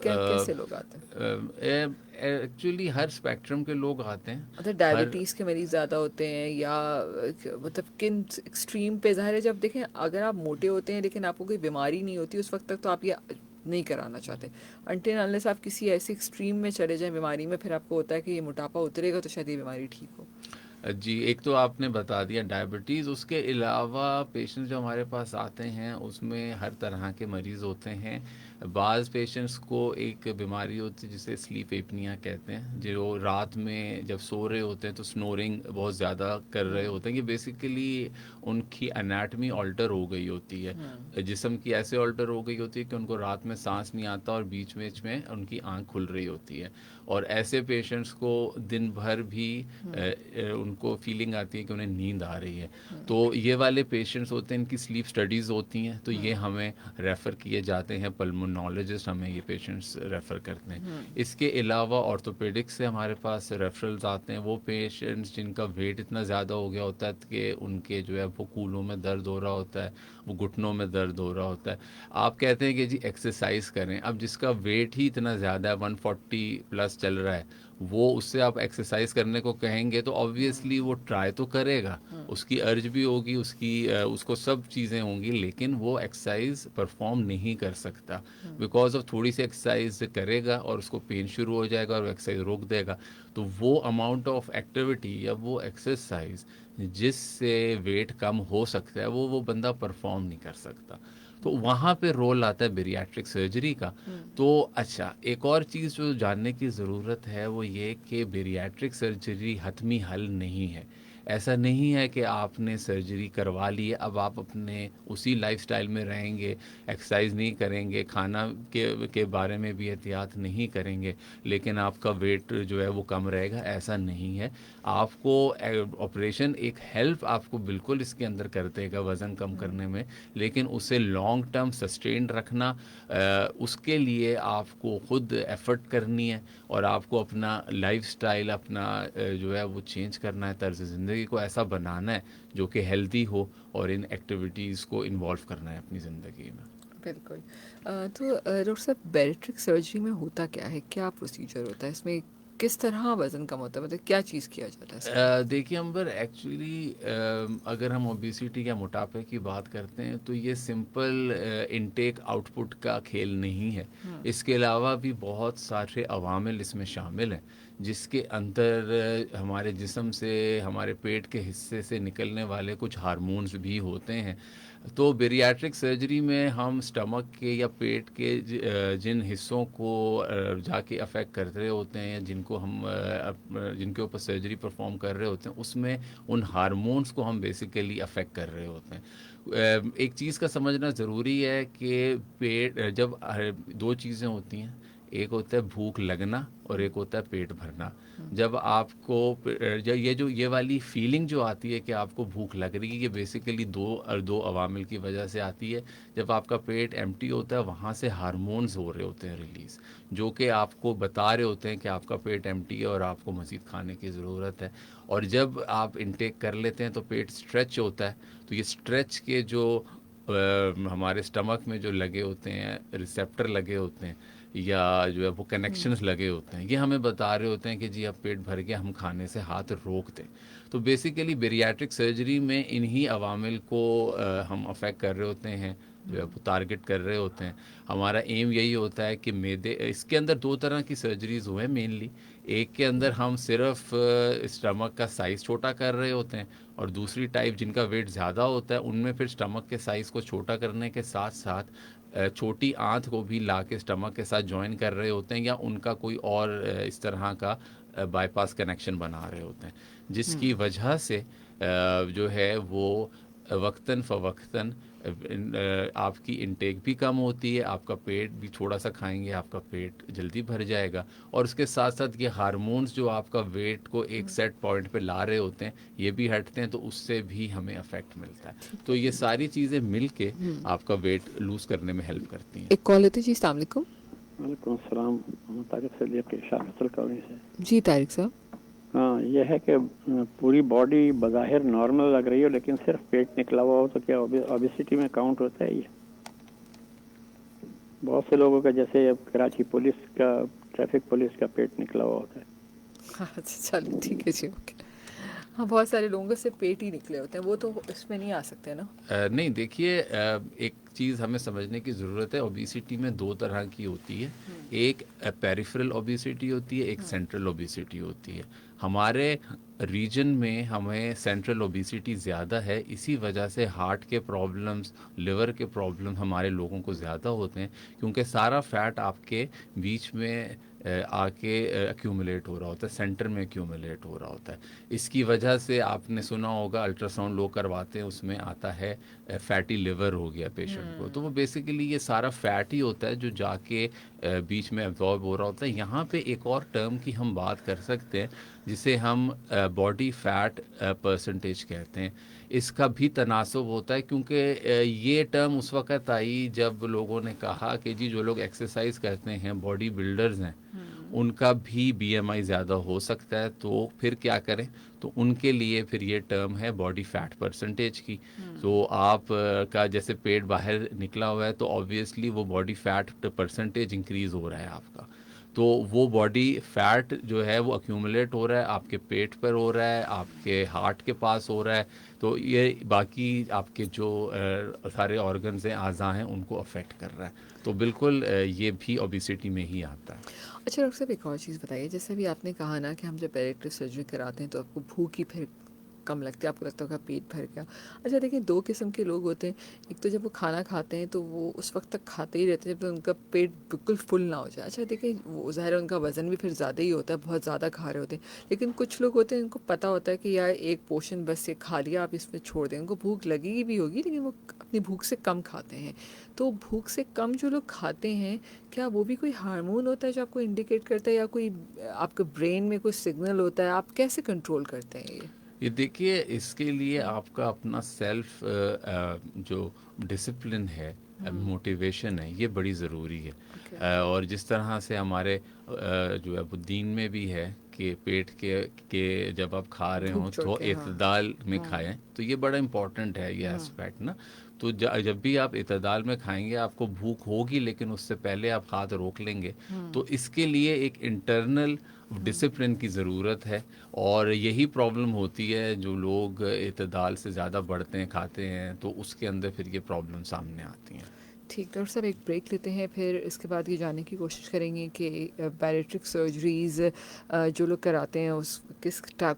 कैसे लोग आते हैं?
एक्चुअली हर स्पेक्ट्रम के लोग आते हैं।
मतलब डायबिटीज़ के मरीज ज़्यादा होते हैं, या मतलब किन एक्सट्रीम पे? ज़ाहिर है जब देखें, अगर आप मोटे होते हैं लेकिन आपको कोई बीमारी नहीं होती, उस वक्त तक तो आप ये नहीं कराना चाहते। अनटिल अनलेस आप किसी ऐसे एक्सट्रीम में चले जाएं बीमारी में, फिर आपको होता है कि ये मोटापा उतरेगा तो शायद ये बीमारी ठीक हो।
जी, एक तो आपने बता दिया डायबिटीज़, उसके अलावा पेशेंट्स जो हमारे पास आते हैं उसमें हर तरह के मरीज़ होते हैं। बाज़ पेशेंट्स को एक बीमारी होती है जिसे स्लीप एपनिया कहते हैं, जो रात में जब सो रहे होते हैं तो स्नोरिंग बहुत ज़्यादा कर रहे होते हैं। ये बेसिकली उनकी एनाटमी ऑल्टर हो गई होती है, जिस्म की ऐसे ऑल्टर हो गई होती है कि उनको रात में सांस नहीं आता और बीच बीच में उनकी आँख खुल रही होती है। और ऐसे पेशेंट्स को दिन भर भी उनको फीलिंग आती है कि उन्हें नींद आ रही है। तो ये वाले पेशेंट्स होते हैं, इनकी स्लीप स्टडीज़ होती हैं, तो ये हमें रेफ़र किए जाते हैं, पल्मोनोलॉजिस्ट हमें ये पेशेंट्स रेफ़र करते हैं। इसके अलावा ऑर्थोपेडिक्स से हमारे पास रेफरल्स आते हैं, वो पेशेंट्स जिनका वेट इतना ज़्यादा हो गया होता है कि उनके जो है वो कूलों में दर्द हो रहा होता है, वो घुटनों में दर्द हो रहा होता है। आप कहते हैं कि जी एक्सरसाइज करें, अब जिसका वेट ही इतना ज़्यादा है, 140 प्लस चल रहा है, वो उससे आप एक्सरसाइज करने को कहेंगे तो ऑब्वियसली वो ट्राई तो करेगा, उसकी अर्ज भी होगी, उसको सब चीज़ें होंगी, लेकिन वो एक्सरसाइज परफॉर्म नहीं कर सकता बिकॉज ऑफ थोड़ी सी एक्सरसाइज करेगा और उसको पेन शुरू हो जाएगा और वो एक्सरसाइज रोक देगा। तो वो अमाउंट ऑफ एक्टिविटी या वो एक्सरसाइज जिससे वेट कम हो सकता है वो बंदा परफॉर्म नहीं कर सकता। तो वहाँ पे रोल आता है बेरियाट्रिक सर्जरी का। तो अच्छा, एक और चीज़ जो जानने की ज़रूरत है वो ये कि बेरियाट्रिक सर्जरी हतमी हल नहीं है। ऐसा नहीं है कि आपने सर्जरी करवा ली है, अब आप अपने उसी लाइफस्टाइल में रहेंगे, एक्सरसाइज नहीं करेंगे, खाना के बारे में भी एहतियात नहीं करेंगे, लेकिन आपका वेट जो है वो कम रहेगा, ऐसा नहीं है। आपको ऑपरेशन एक हेल्प आपको बिल्कुल इसके अंदर कर देगा वज़न कम करने में, लेकिन उसे लॉन्ग टर्म सस्टेन्ड रखना, उसके लिए आपको खुद एफर्ट करनी है और आपको अपना लाइफस्टाइल, अपना जो है वो चेंज करना है, तर्ज ज़िंदगी को ऐसा बनाना है जो कि हेल्दी हो, और इन एक्टिविटीज़ को इन्वॉल्व करना है अपनी ज़िंदगी में।
बिल्कुल। तो डॉक्टर साहब, बैरिट्रिक सर्जरी में होता क्या है, क्या प्रोसीजर होता है इसमें, किस तरह वज़न कम होता है, मतलब क्या चीज़ किया जाता है इसमें?
देखिए अंबर, एक्चुअली अगर हम ओबेसिटी या मोटापे की बात करते हैं तो ये सिंपल इनटेक आउटपुट का खेल नहीं है। इसके अलावा भी बहुत सारे अवामिल इसमें शामिल हैं, जिसके अंदर हमारे जिस्म से, हमारे पेट के हिस्से से निकलने वाले कुछ हार्मोन्स भी होते हैं। तो बेरियाट्रिक सर्जरी में हम स्टमक के या पेट के जिन हिस्सों को जाके अफेक्ट कर रहे होते हैं, या जिनके ऊपर सर्जरी परफॉर्म कर रहे होते हैं, उसमें उन हार्मोन्स को हम बेसिकली अफेक्ट कर रहे होते हैं। एक चीज़ का समझना ज़रूरी है कि पेट जब दो चीज़ें होती हैं, एक होता है भूख लगना और एक होता है पेट भरना। जब आपको ये वाली फीलिंग जो आती है कि आपको भूख लग रही है, ये बेसिकली दो अवामिल की वजह से आती है। जब आपका पेट एम्प्टी होता है, वहाँ से हार्मोन्स हो रहे होते हैं रिलीज़, जो कि आपको बता रहे होते हैं कि आपका पेट एम्प्टी है और आपको मज़ीद खाने की ज़रूरत है। और जब आप इनटेक कर लेते हैं तो पेट स्ट्रेच होता है, तो ये स्ट्रेच के जो हमारे स्टमक में जो लगे होते हैं रिसेप्टर लगे होते हैं, या जो है वो कनेक्शंस लगे होते हैं, ये हमें बता रहे होते हैं कि जी अब पेट भर गया, हम खाने से हाथ रोक दें। तो बेसिकली बेरियाट्रिक सर्जरी में इन्हीं अवामिल को हम अफेक्ट कर रहे होते हैं, जो है वो टारगेट कर रहे होते हैं। हमारा एम यही होता है कि इसके अंदर दो तरह की सर्जरीज़ हुए हैं मेनली। एक के अंदर हम सिर्फ स्टमक का साइज़ छोटा कर रहे होते हैं, और दूसरी टाइप जिनका वेट ज़्यादा होता है उनमें फिर स्टमक के साइज़ को छोटा करने के साथ साथ छोटी आंत को भी ला के स्टमक के साथ ज्वाइन कर रहे होते हैं, या उनका कोई और इस तरह का बाईपास कनेक्शन बना रहे होते हैं, जिसकी वजह से जो है वो वक्तन फ़वक्तन आपकी इंटेक भी कम होती है, आपका पेट भी थोड़ा सा खाएंगे आपका पेट जल्दी भर जाएगा, और उसके साथ साथ ये हार्मोन्स जो आपका वेट को एक सेट पॉइंट पे ला रहे होते हैं ये भी हटते हैं, तो उससे भी हमें अफेक्ट मिलता है। तो ये सारी चीज़ें मिल के आपका वेट लूज़ करने में हेल्प करती हैं।
एक कॉल लेते जी। अस्सलाम वालेकुम।
वालेकुम सलाम। तारिक से लिया के शाफिल कॉलोनी से।
जी तारिक साहब।
हाँ, यह है कि पूरी बॉडी बज़ाहिर नॉर्मल लग रही हो लेकिन सिर्फ पेट निकला हुआ हो तो क्या ओबेसिटी में काउंट होता है ये? बहुत से लोगों का, जैसे अब कराची पुलिस का, ट्रैफिक पुलिस का पेट निकला हुआ होता है।
अच्छा चलिए ठीक है जी, ओके। हाँ, बहुत सारे लोगों से पेट ही निकले होते हैं, वो तो इसमें नहीं आ सकते ना।
नहीं देखिए, एक चीज़ हमें समझने की ज़रूरत है, ओबेसिटी में दो तरह की होती है। एक पेरिफेरल ओबेसिटी होती है, एक सेंट्रल ओबेसिटी होती है। हमारे रीजन में हमें सेंट्रल ओबेसिटी ज़्यादा है, इसी वजह से हार्ट के प्रॉब्लम्स, लिवर के प्रॉब्लम हमारे लोगों को ज़्यादा होते हैं, क्योंकि सारा फैट आपके बीच में आके एक्यूमुलेट हो रहा होता है, सेंटर में एक्यूमुलेट हो रहा होता है। इसकी वजह से आपने सुना होगा अल्ट्रासाउंड लोग करवाते हैं, उसमें आता है फैटी लिवर हो गया पेशेंट को, तो वो बेसिकली ये सारा फैट ही होता है जो जाके बीच में एब्जॉर्ब हो रहा होता है। यहाँ पे एक और टर्म की हम बात कर सकते हैं जिसे हम बॉडी फैट परसेंटेज कहते हैं। इसका भी तनासब होता है, क्योंकि ये टर्म उस वक़्त आई जब लोगों ने कहा कि जी जो लोग एक्सरसाइज करते हैं, बॉडी बिल्डर्स हैं, उनका भी बीएमआई ज़्यादा हो सकता है, तो फिर क्या करें? तो उनके लिए फिर ये टर्म है बॉडी फैट परसेंटेज की। तो आप का जैसे पेट बाहर निकला हुआ है तो ऑब्वियसली वो बॉडी फैट परसेंटेज इंक्रीज़ हो रहा है आपका, तो वो बॉडी फैट जो है वो अक्यूमुलेट हो रहा है, आपके पेट पर हो रहा है, आपके हार्ट के पास हो रहा है, तो ये बाकी आपके जो सारे ऑर्गन्स हैं, आज़ा हैं, उनको अफेक्ट कर रहा है। तो बिल्कुल ये भी ओबेसिटी में ही आता है।
अच्छा डॉक्टर साहब, एक और चीज़ बताइए, जैसे भी आपने कहा ना कि हम जब बैरेक्टिव सर्जरी कराते हैं तो आपको भूख ही फिर कम लगती है, आपको लगता होगा पेट भर गया। अच्छा देखिए, दो किस्म के लोग होते हैं। एक तो जब वो खाना खाते हैं तो वो उस वक्त तक खाते ही रहते हैं जब तक उनका पेट बिल्कुल फुल ना हो जाए। अच्छा देखिए, वो ज़ाहिर है उनका वज़न भी फिर ज़्यादा ही होता है, बहुत ज़्यादा खा रहे होते हैं। लेकिन कुछ लोग होते हैं उनको पता होता है कि यार एक पोर्शन बस ये खा लिया, आप इसमें छोड़ दें, उनको भूख लगेगी भी होगी लेकिन वो अपनी भूख से कम खाते हैं। तो भूख से कम जो लोग खाते हैं, क्या वो भी कोई हार्मोन होता है जो आपको इंडिकेट करता है, या कोई आपके ब्रेन में कोई सिग्नल होता है? आप कैसे कंट्रोल करते हैं
ये देखिए, इसके लिए आपका अपना सेल्फ जो डिसिप्लिन है, मोटिवेशन है, ये बड़ी ज़रूरी है। और जिस तरह से हमारे जो है वो दीन में भी है कि पेट के जब आप खा रहे हो तो इत्दाल में खाएं, तो ये बड़ा इम्पोर्टेंट है ये एस्पेक्ट ना। तो जब भी आप इत्दाल में खाएंगे आपको भूख होगी, लेकिन उससे पहले आप हाथ रोक लेंगे। तो इसके लिए एक इंटरनल डिसिप्लिन की ज़रूरत है, और यही प्रॉब्लम होती है जो लोग इत्दाल से ज़्यादा बढ़ते हैं, खाते हैं, तो उसके अंदर फिर ये प्रॉब्लम सामने आती हैं।
ठीक, डॉक्टर साहब एक ब्रेक लेते हैं, फिर इसके बाद ये जानने की कोशिश करेंगे कि बैरेट्रिक सर्जरीज़ जो लोग कराते हैं उस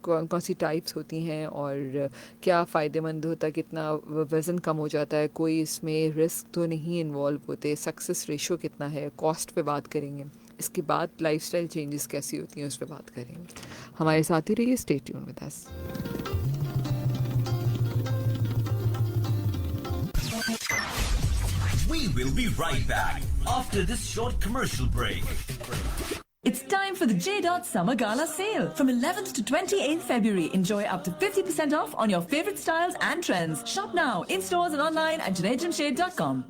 कौन सी टाइप्स होती हैं, और क्या फ़ायदेमंद होता है, कितना वज़न कम हो जाता है, कोई इसमें रिस्क तो नहीं इन्वॉल्व होते, सक्सेस रेशो कितना है, कॉस्ट पे बात करेंगे। इसके बाद लाइफस्टाइल चेंजेस कैसी होती हैं उस पर बात करेंगे। हमारे साथ ही रहिए, stay tuned with us.
We will be right back after this short commercial break.
It's time for the J. Summer Gala sale. From 11th to 28th February, enjoy up to 50% off on your favorite styles and trends. Shop now in stores and online at JaneJamShade.com.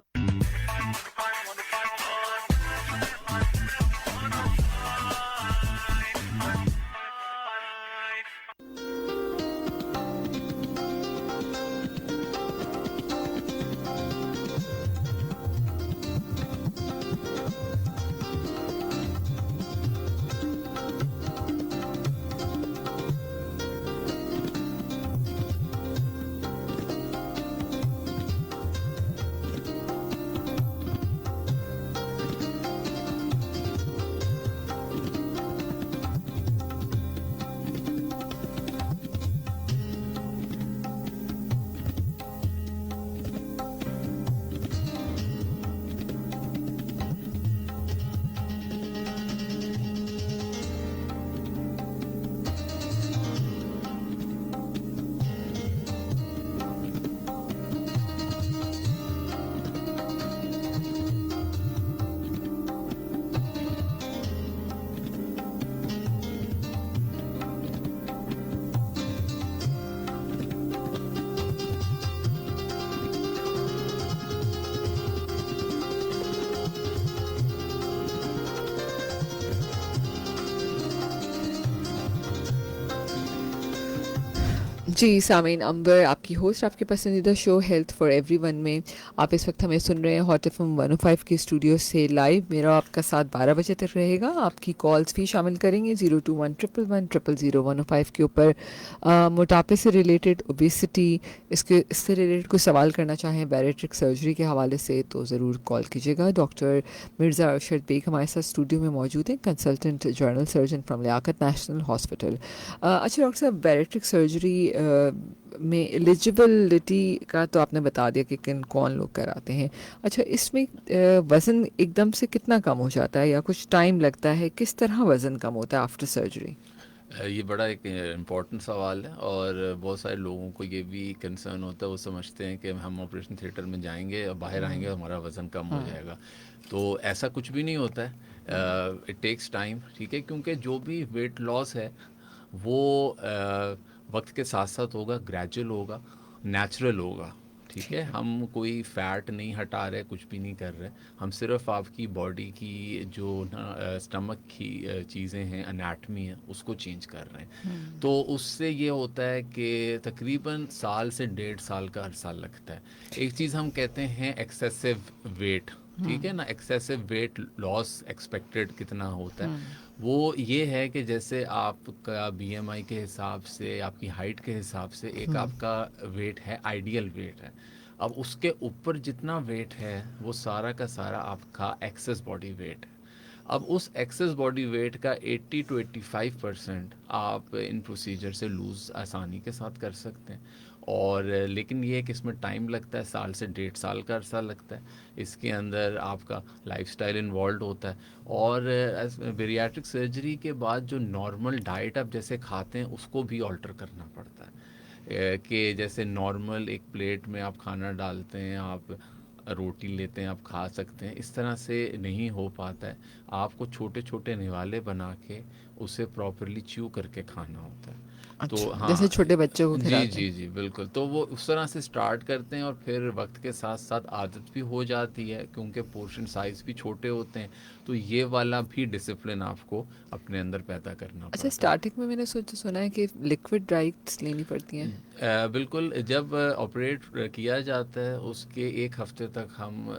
जी सामीन अंबर आपकी host आपके पसंदीदा show health for everyone में आप इस वक्त हमें सुन रहे हैं हॉट एफएम 105 के स्टूडियो से लाइव। मेरा आपका साथ 12 बजे तक रहेगा। आपकी कॉल्स भी शामिल करेंगे 02111000105 के ऊपर। मोटापे से रिलेटेड, ओबेसिटी, इससे रिलेटेड कोई सवाल करना चाहें बैरिट्रिक सर्जरी के हवाले से तो ज़रूर कॉल कीजिएगा। डॉक्टर मिर्ज़ा अरशद बेग हमारे साथ स्टूडियो में मौजूद हैं, consultant general surgeon from Liaquat National Hospital. अच्छा डॉक्टर साहब, बैरिट्रिक सर्जरी में एलिजिबिलिटी का तो आपने बता दिया कि कौन लोग कराते हैं। अच्छा, इसमें वज़न एकदम से कितना कम हो जाता है या कुछ टाइम लगता है? किस तरह वज़न कम होता है आफ्टर सर्जरी?
ये बड़ा एक इम्पॉर्टेंट सवाल है और बहुत सारे लोगों को ये भी कंसर्न होता है। वो समझते हैं कि हम ऑपरेशन थिएटर में जाएंगे और बाहर आएंगे और हमारा वज़न कम हो जाएगा। तो ऐसा कुछ भी नहीं होता है। इट टेक्स टाइम, ठीक है, क्योंकि जो भी वेट लॉस है वो वक्त के साथ साथ होगा, ग्रेजुअल होगा, नेचुरल होगा, ठीक है। हम कोई फैट नहीं हटा रहे, कुछ भी नहीं कर रहे। हम सिर्फ आपकी बॉडी की जो स्टमक की चीज़ें हैं, अनाटमी है, उसको चेंज कर रहे हैं। तो उससे ये होता है कि तकरीबन साल से 1.5 साल का अरसा लगता है। एक चीज़ हम कहते हैं एक्सेसिव वेट, ठीक है ना। एक्सेसिव वेट लॉस एक्सपेक्टेड कितना होता है वो ये है कि जैसे आपका बीएमआई के हिसाब से, आपकी हाइट के हिसाब से एक आपका वेट है, आइडियल वेट है। अब उसके ऊपर जितना वेट है वो सारा का सारा आपका एक्सेस बॉडी वेट है। अब उस एक्सेस बॉडी वेट का 80 to 85% आप इन प्रोसीजर से लूज़ आसानी के साथ कर सकते हैं। और लेकिन ये है कि इसमें टाइम लगता है, साल से 1.5 साल का अरसा लगता है। इसके अंदर आपका लाइफस्टाइल इन्वॉल्व होता है और बेरियाट्रिक सर्जरी के बाद जो नॉर्मल डाइट आप जैसे खाते हैं उसको भी ऑल्टर करना पड़ता है। कि जैसे नॉर्मल एक प्लेट में आप खाना डालते हैं, आप रोटी लेते हैं, आप खा सकते हैं, इस तरह से नहीं हो पाता है। आपको छोटे छोटे निवाले बना के उसे प्रॉपरली च्यू करके खाना होता है। तो
अच्छा,
हाँ,
जैसे छोटे बच्चों को
जी
खिलाते
जी
हैं।
जी बिल्कुल। तो वो उस तरह से स्टार्ट करते हैं और फिर वक्त के साथ साथ आदत भी हो जाती है क्योंकि पोर्शन साइज भी छोटे होते हैं। तो ये वाला भी डिसिप्लिन आपको अपने अंदर पैदा करना
अच्छा,
पड़ता है।
स्टार्टिंग में मैंने सुना है कि लिक्विड डाइट्स लेनी पड़ती हैं।
बिल्कुल। जब ऑपरेट किया जाता है उसके 1 हफ्ते तक हम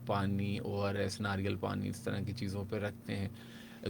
पानी, ओआरएस, नारियल पानी, इस तरह की चीज़ों पे रखते हैं।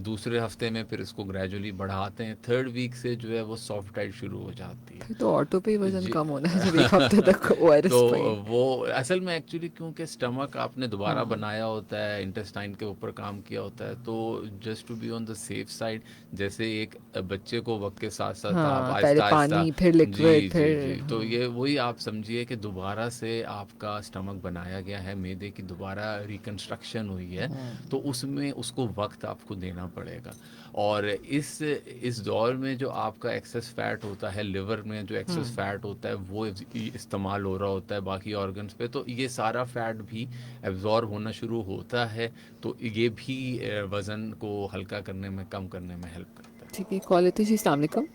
दूसरे हफ्ते में फिर इसको ग्रेजुअली बढ़ाते हैं। 3rd वीक से जो है वो सॉफ्ट डाइट शुरू हो जाती है।
फिर तो ऑटो पे ही वज़न
जी।
कम होना है जब 1 हफ्ते तक ओआरएस
तो
पे ही।
वो असल में एक्चुअली क्योंकि स्टमक आपने दोबारा बनाया होता है, इंटेस्टाइन के ऊपर काम किया होता है, तो just to be on the safe side, जैसे एक बच्चे को वक्त के साथ साथ आप
हाँ, पहले
आहिस्ता आहिस्ता,
पानी फिर
जी
लिक्विड
जी
फिर
जी, तो ये वही आप समझिए कि दोबारा से आपका स्टमक बनाया गया है, मैदे की दोबारा रिकंस्ट्रक्शन हुई है। तो उसमें उसको वक्त आपको देना पड़ेगा। और इस दौर में जो आपका एक्सेस फैट होता है, लिवर में जो एक्सेस फैट होता है वो इस्तेमाल हो रहा होता है बाकी ऑर्गन्स पे, तो ये सारा फैट भी एब्जॉर्ब होना शुरू होता है। तो ये भी वज़न को हल्का करने में, कम करने में हेल्प करता है।
ठीक है। कॉल लेते जी, अस्सलाम वालेकुम।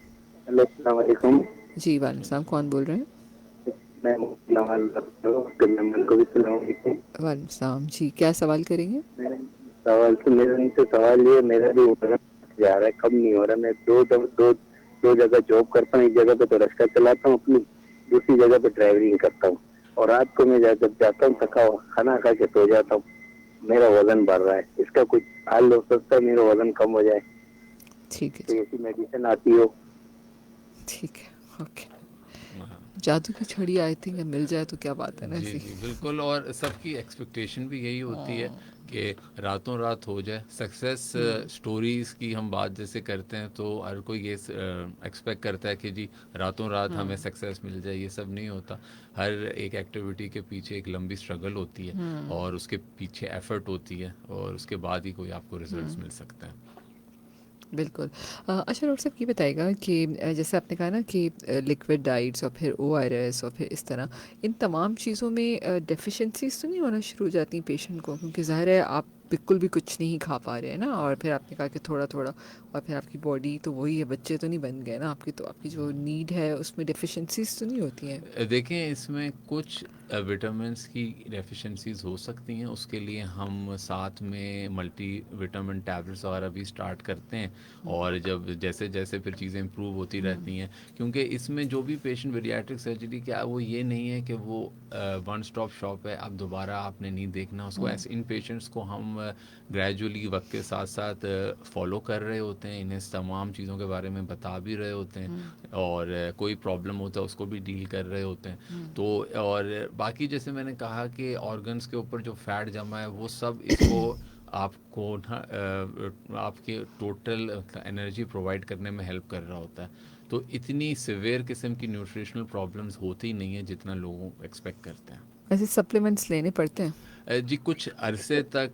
हेलो, अस्सलाम वालेकुम।
जी वालेकुम सलाम, कौन बोल रहे हैं?
मैं नवाल मेंबर को भी सलाम अलैकुम।
वालेकुम सलाम जी, क्या सवाल करेंगे?
सवाल तो मेरा नहीं, तो सवाल ये, मेरा भी वजन जा रहा है, कम नहीं हो रहा। मैं दो जगह जॉब करता हूँ। एक जगह पे तो रिक्शा चलाता हूँ अपनी, दूसरी जगह पे ड्राइवरिंग करता हूँ। और रात को मैं जब जाता हूँ थका हुआ, खाना खा के सो जाता हूँ। मेरा वजन बढ़ रहा है, इसका कुछ हल हो सकता है मेरा वजन कम हो जाए?
ठीक है
तो
जी,
ऐसी मेडिसिन आती हो?
ठीक है, ओके।
हाँ।
जादू की छड़ी आई थिंक मिल जाए तो क्या बात है ना
जी
ऐसी।
जी बिल्कुल। और सबकी एक्सपेक्टेशन भी यही होती है कि रातों रात हो जाए सक्सेस। स्टोरीज़ की हम बात जैसे करते हैं तो हर कोई ये एक्सपेक्ट करता है कि जी रातों रात हमें सक्सेस मिल जाए। ये सब नहीं होता। हर एक एक्टिविटी के पीछे एक लंबी स्ट्रगल होती है और उसके पीछे एफर्ट होती है और उसके बाद ही कोई आपको रिजल्ट्स मिल सकते हैं।
बिल्कुल। अच्छा डॉक्टर साहब, ये बताइएगा कि जैसे आपने कहा ना कि लिक्विड डाइट्स और फिर ओआरएस और फिर इस तरह इन तमाम चीज़ों में डेफिशिएंसीज तो नहीं होना शुरू हो जाती पेशेंट को? क्योंकि ज़ाहिर है आप बिल्कुल भी कुछ नहीं खा पा रहे हैं ना, और फिर आपने कहा कि थोड़ा थोड़ा, और फिर आपकी बॉडी तो वही है, बच्चे तो नहीं बन गए ना आपकी, तो आपकी जो नीड है उसमें डेफिशिएंसीज तो नहीं होती हैं?
देखें, इसमें कुछ विटामिन्स की डेफिशिएंसीज हो सकती हैं, उसके लिए हम साथ में मल्टी विटामिन टैबलेट्स वगैरह भी स्टार्ट करते हैं। और जब जैसे जैसे फिर चीज़ें इंप्रूव होती रहती हैं, क्योंकि इसमें जो भी पेशेंट बेरियाट्रिक सर्जरी क्या वो ये नहीं है कि वो वन स्टॉप शॉप है, अब दोबारा आपने नहीं देखना उसको। ऐसे इन पेशेंट्स को हम ग्रेजुअली वक्त के साथ साथ फॉलो कर रहे होते हैं, इन्हें तमाम चीज़ों के बारे में बता भी रहे होते हैं, और कोई प्रॉब्लम होता है उसको भी डील कर रहे होते हैं। तो और बाकी जैसे मैंने कहा कि ऑर्गन्स के ऊपर जो फैट जमा है वो सब इसको आपको ना आपके टोटल एनर्जी प्रोवाइड करने में हेल्प कर रहा होता है। तो इतनी सिवियर किस्म की न्यूट्रिशनल प्रॉब्लम्स होती ही नहीं है जितना लोग एक्सपेक्ट करते हैं।
ऐसे सप्लीमेंट्स लेने पड़ते हैं?
जी कुछ अरसे तक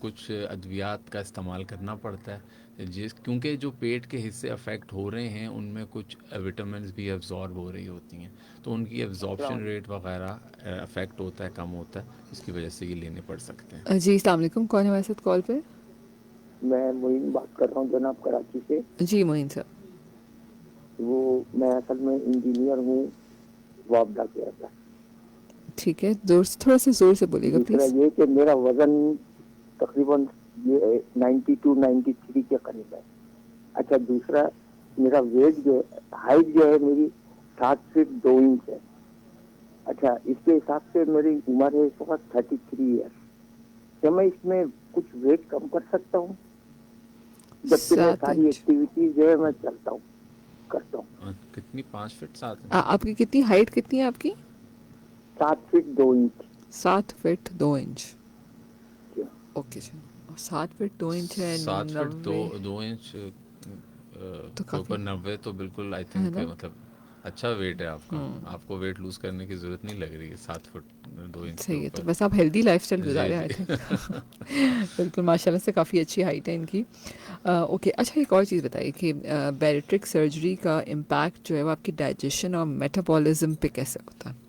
कुछ अद्वियात का इस्तेमाल करना पड़ता है, जिस क्योंकि जो पेट के हिस्से अफेक्ट हो रहे हैं उनमें कुछ विटामिन्स भी एब्जॉर्ब हो रही होती हैं, तो उनकी एब्जॉर्प्शन रेट वगैरह अफेक्ट होता है, कम होता है, इसकी वजह से ये लेने पड़ सकते हैं।
जी अस्सलाम वालेकुम, कौन है हमारे साथ कॉल पे?
मैं मोइन बात कर रहा हूँ जनाब, कराची से।
जी मोइन साहब।
वो मैं असल में इंजीनियर हूँ, वापडा के अंदर।
ठीक है, थोड़ा सा जोर से बोलिएगा
दूसरा
प्लीज।
ये कि मेरा वजन तकरीबन ये 92-93 के करीब है। अच्छा, दूसरा मेरा वेट जो हाइट जो है मेरी 7 फीट 2 इंच है। अच्छा, इसके हिसाब से मेरी उम्र है इस वक्त 33 ईयर। क्या मैं इसमें कुछ वेट कम कर सकता हूँ? जबकि मैं
7
सारी
इंच।
एक्टिविटीज जो है मैं चलता हूँ, करता हूँ।
कितनी 5 फीट 7
आपकी कितनी हाइट कितनी है आपकी?
7 फीट 2 इंच।
7 feet 2 inch.
जी।
ओके जी, 7 फीट 2 इंच है।
7 फीट
90
2 इंच
तो
के
काफी
ऊपर 90 तो बिल्कुल आई
है
थिंक
ना?
मतलब अच्छा वेट है आपका। आपको वेट लूज करने की जरूरत नहीं लग रही है 7 फुट 2 इंच के
सही है, तो
ऊपर।
बस आप हेल्दी लाइफस्टाइल
जी
गुजारे आई
जी
थिंक। बिल्कुल माशाल्लाह से काफ़ी अच्छी हाइट है इनकी। ओके, अच्छा एक और चीज़ बताइए कि बैरिट्रिक सर्जरी का इम्पैक्ट जो है वो आपकी डाइजेशन और मेटाबॉलिज्म पे कैसे होता है?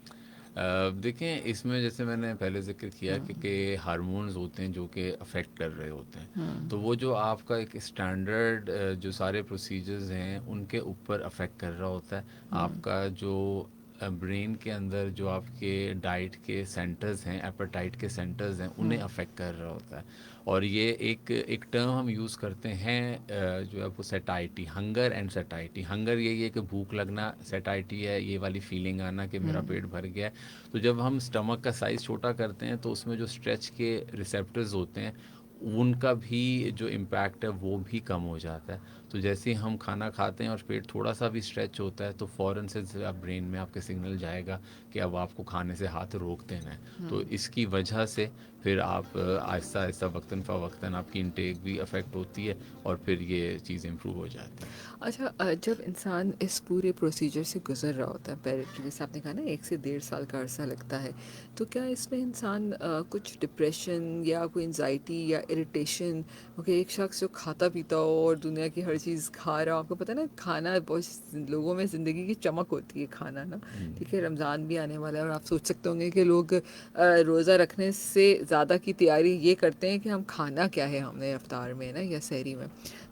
देखें, इसमें जैसे मैंने पहले जिक्र किया कि हार्मोन्स होते हैं जो कि अफेक्ट कर रहे होते हैं, तो वो जो आपका एक स्टैंडर्ड जो सारे प्रोसीजर्स हैं उनके ऊपर अफेक्ट कर रहा होता है। आपका जो ब्रेन के अंदर जो आपके डाइट के सेंटर्स हैं, एपेटाइट के सेंटर्स हैं, उन्हें अफेक्ट कर रहा होता है। और ये एक टर्म हम यूज़ करते हैं जो है वो सेटाइटी, हंगर एंड सेटाइटी। हंगर यही है कि भूख लगना, सेटाइटी है ये वाली फीलिंग आना कि मेरा पेट भर गया है। तो जब हम स्टमक का साइज़ छोटा करते हैं तो उसमें जो स्ट्रेच के रिसेप्टर्स होते हैं उनका भी जो इम्पैक्ट है वो भी कम हो जाता है। तो जैसे ही हम खाना खाते हैं और पेट थोड़ा सा भी स्ट्रेच होता है तो फ़ौरन से ब्रेन में आपके सिग्नल जाएगा कि अब आपको खाने से हाथ रोक देना है। तो इसकी वजह से फिर आप आहिस्ता आहिस्ता वक्तन फ़वक्तन आपकी इंटेक भी अफेक्ट होती है और फिर ये चीज़ इम्प्रूव हो जाती है।
अच्छा, जब इंसान इस पूरे प्रोसीजर से गुजर रहा होता है, बैरिट्रिक जैसे आपने कहा ना 1 से 1.5 साल का अरसा लगता है, तो क्या इसमें इंसान कुछ डिप्रेशन या कोई एंजाइटी या इरिटेशन, ओके एक शख्स जो खाता पीता हो और दुनिया की हर चीज़ खा रहा हो, आपको पता है ना खाना बहुत लोगों में ज़िंदगी की चमक होती है खाना ना, ठीक है, रमज़ान भी आने वाला है और आप सोच सकते होंगे कि लोग रोज़ा रखने से ज़्यादा की तैयारी ये करते हैं कि हम खाना क्या है हमने इफ्तार में ना या सहरी में।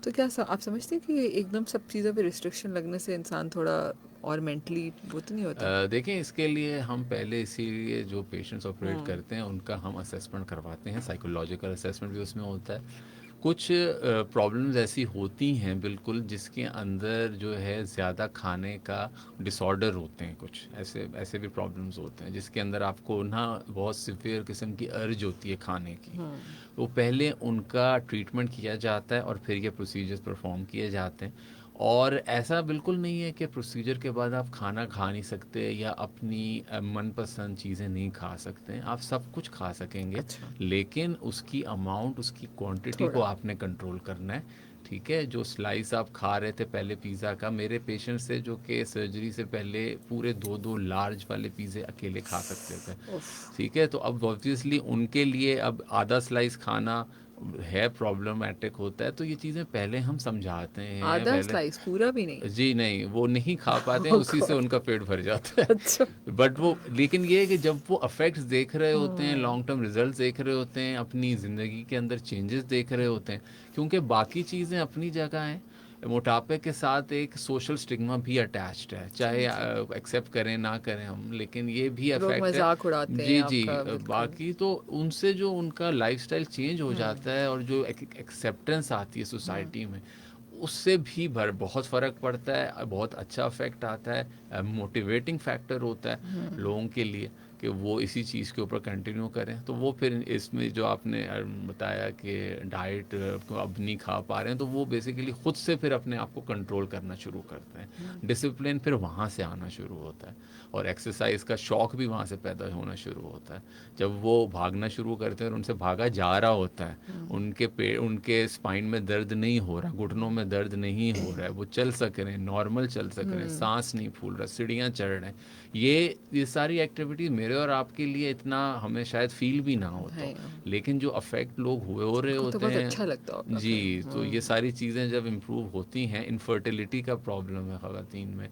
तो क्या आप समझते हैं कि एकदम सब चीज़ों पे रिस्ट्रिक्शन लगने से इंसान थोड़ा और मेंटली वो तो नहीं होता?
देखें, इसके लिए हम पहले इसीलिए जो पेशेंट्स ऑपरेट करते हैं उनका हम असेसमेंट करवाते हैं, साइकोलॉजिकल असेसमेंट भी उसमें होता है। कुछ प्रॉब्लम्स ऐसी होती हैं बिल्कुल जिसके अंदर जो है ज़्यादा खाने का डिसऑर्डर होते हैं, कुछ ऐसे ऐसे भी प्रॉब्लम्स होते हैं जिसके अंदर आपको ना बहुत सिवियर किस्म की अर्ज होती है खाने की। तो पहले उनका ट्रीटमेंट किया जाता है और फिर ये प्रोसीजर्स परफॉर्म किए जाते हैं। और ऐसा बिल्कुल नहीं है कि प्रोसीजर के बाद आप खाना खा नहीं सकते या अपनी मनपसंद चीज़ें नहीं खा सकते। आप सब कुछ खा सकेंगे,
अच्छा।
लेकिन उसकी अमाउंट, उसकी क्वांटिटी को
थोड़ा।
आपने कंट्रोल करना है। ठीक है, जो स्लाइस आप खा रहे थे पहले पिज़्ज़ा का, मेरे पेशेंट से जो कि सर्जरी से पहले पूरे 2-2 लार्ज वाले पिज़्ज़े अकेले खा सकते थे। ठीक है, तो अब ऑब्वियसली उनके लिए अब आधा स्लाइस खाना है प्रॉब्लमैटिक होता है। तो ये चीज़ें पहले हम समझाते हैं
आधा
पहले।
स्लाइस, पूरा भी नहीं?
जी नहीं, वो नहीं खा पाते हैं,
Oh
उसी से
God!
उनका पेट भर जाता है।
अच्छा।
बट वो, लेकिन ये है कि जब वो अफेक्ट्स देख रहे होते हैं, लॉन्ग टर्म रिजल्ट देख रहे होते हैं, अपनी ज़िंदगी के अंदर चेंजेस देख रहे होते हैं, क्योंकि बाकी चीज़ें अपनी जगह हैं, मोटापे के साथ एक सोशल स्टिग्मा भी अटैच्ड है, चाहे एक्सेप्ट करें ना करें हम, लेकिन ये भी
लोग
अफेक्ट है।
मजाक उड़ाते हैं
जी जी,
आपका, बिल्कुल।
बाकी तो उनसे जो उनका लाइफस्टाइल चेंज हो जाता है और जो एक्सेप्टेंस आती है सोसाइटी में, उससे भी बहुत फ़र्क पड़ता है, बहुत अच्छा इफेक्ट आता है, मोटिवेटिंग फैक्टर होता है लोगों के लिए कि वो इसी चीज़ के ऊपर कंटिन्यू करें। तो वो फिर इसमें जो आपने बताया कि डाइट को अब नहीं खा पा रहे हैं, तो वो बेसिकली खुद से फिर अपने आप को कंट्रोल करना शुरू करते हैं। डिसिप्लिन फिर वहाँ से आना शुरू होता है और एक्सरसाइज का शौक़ भी वहाँ से पैदा होना शुरू होता है। जब वो भागना शुरू करते हैं और उनसे भागा जा रहा होता है, उनके स्पाइन में दर्द नहीं हो रहा, घुटनों में दर्द नहीं हो रहा है, वो चल सक रहे हैं, नॉर्मल चल सक रहे हैं, सांस नहीं फूल रहा, सीढ़ियाँ चढ़ रहे हैं, ये सारी एक्टिविटीज मेरे और आपके लिए इतना हमें शायद फील भी ना होता, लेकिन जो अफेक्ट लोग हो रहे
तो
होते
बहुत
हैं,
अच्छा लगता होगा
जी,
फिर।
तो ये सारी चीज़ें जब इम्प्रूव होती हैं, इनफर्टिलिटी का प्रॉब्लम है ख़वातीन में,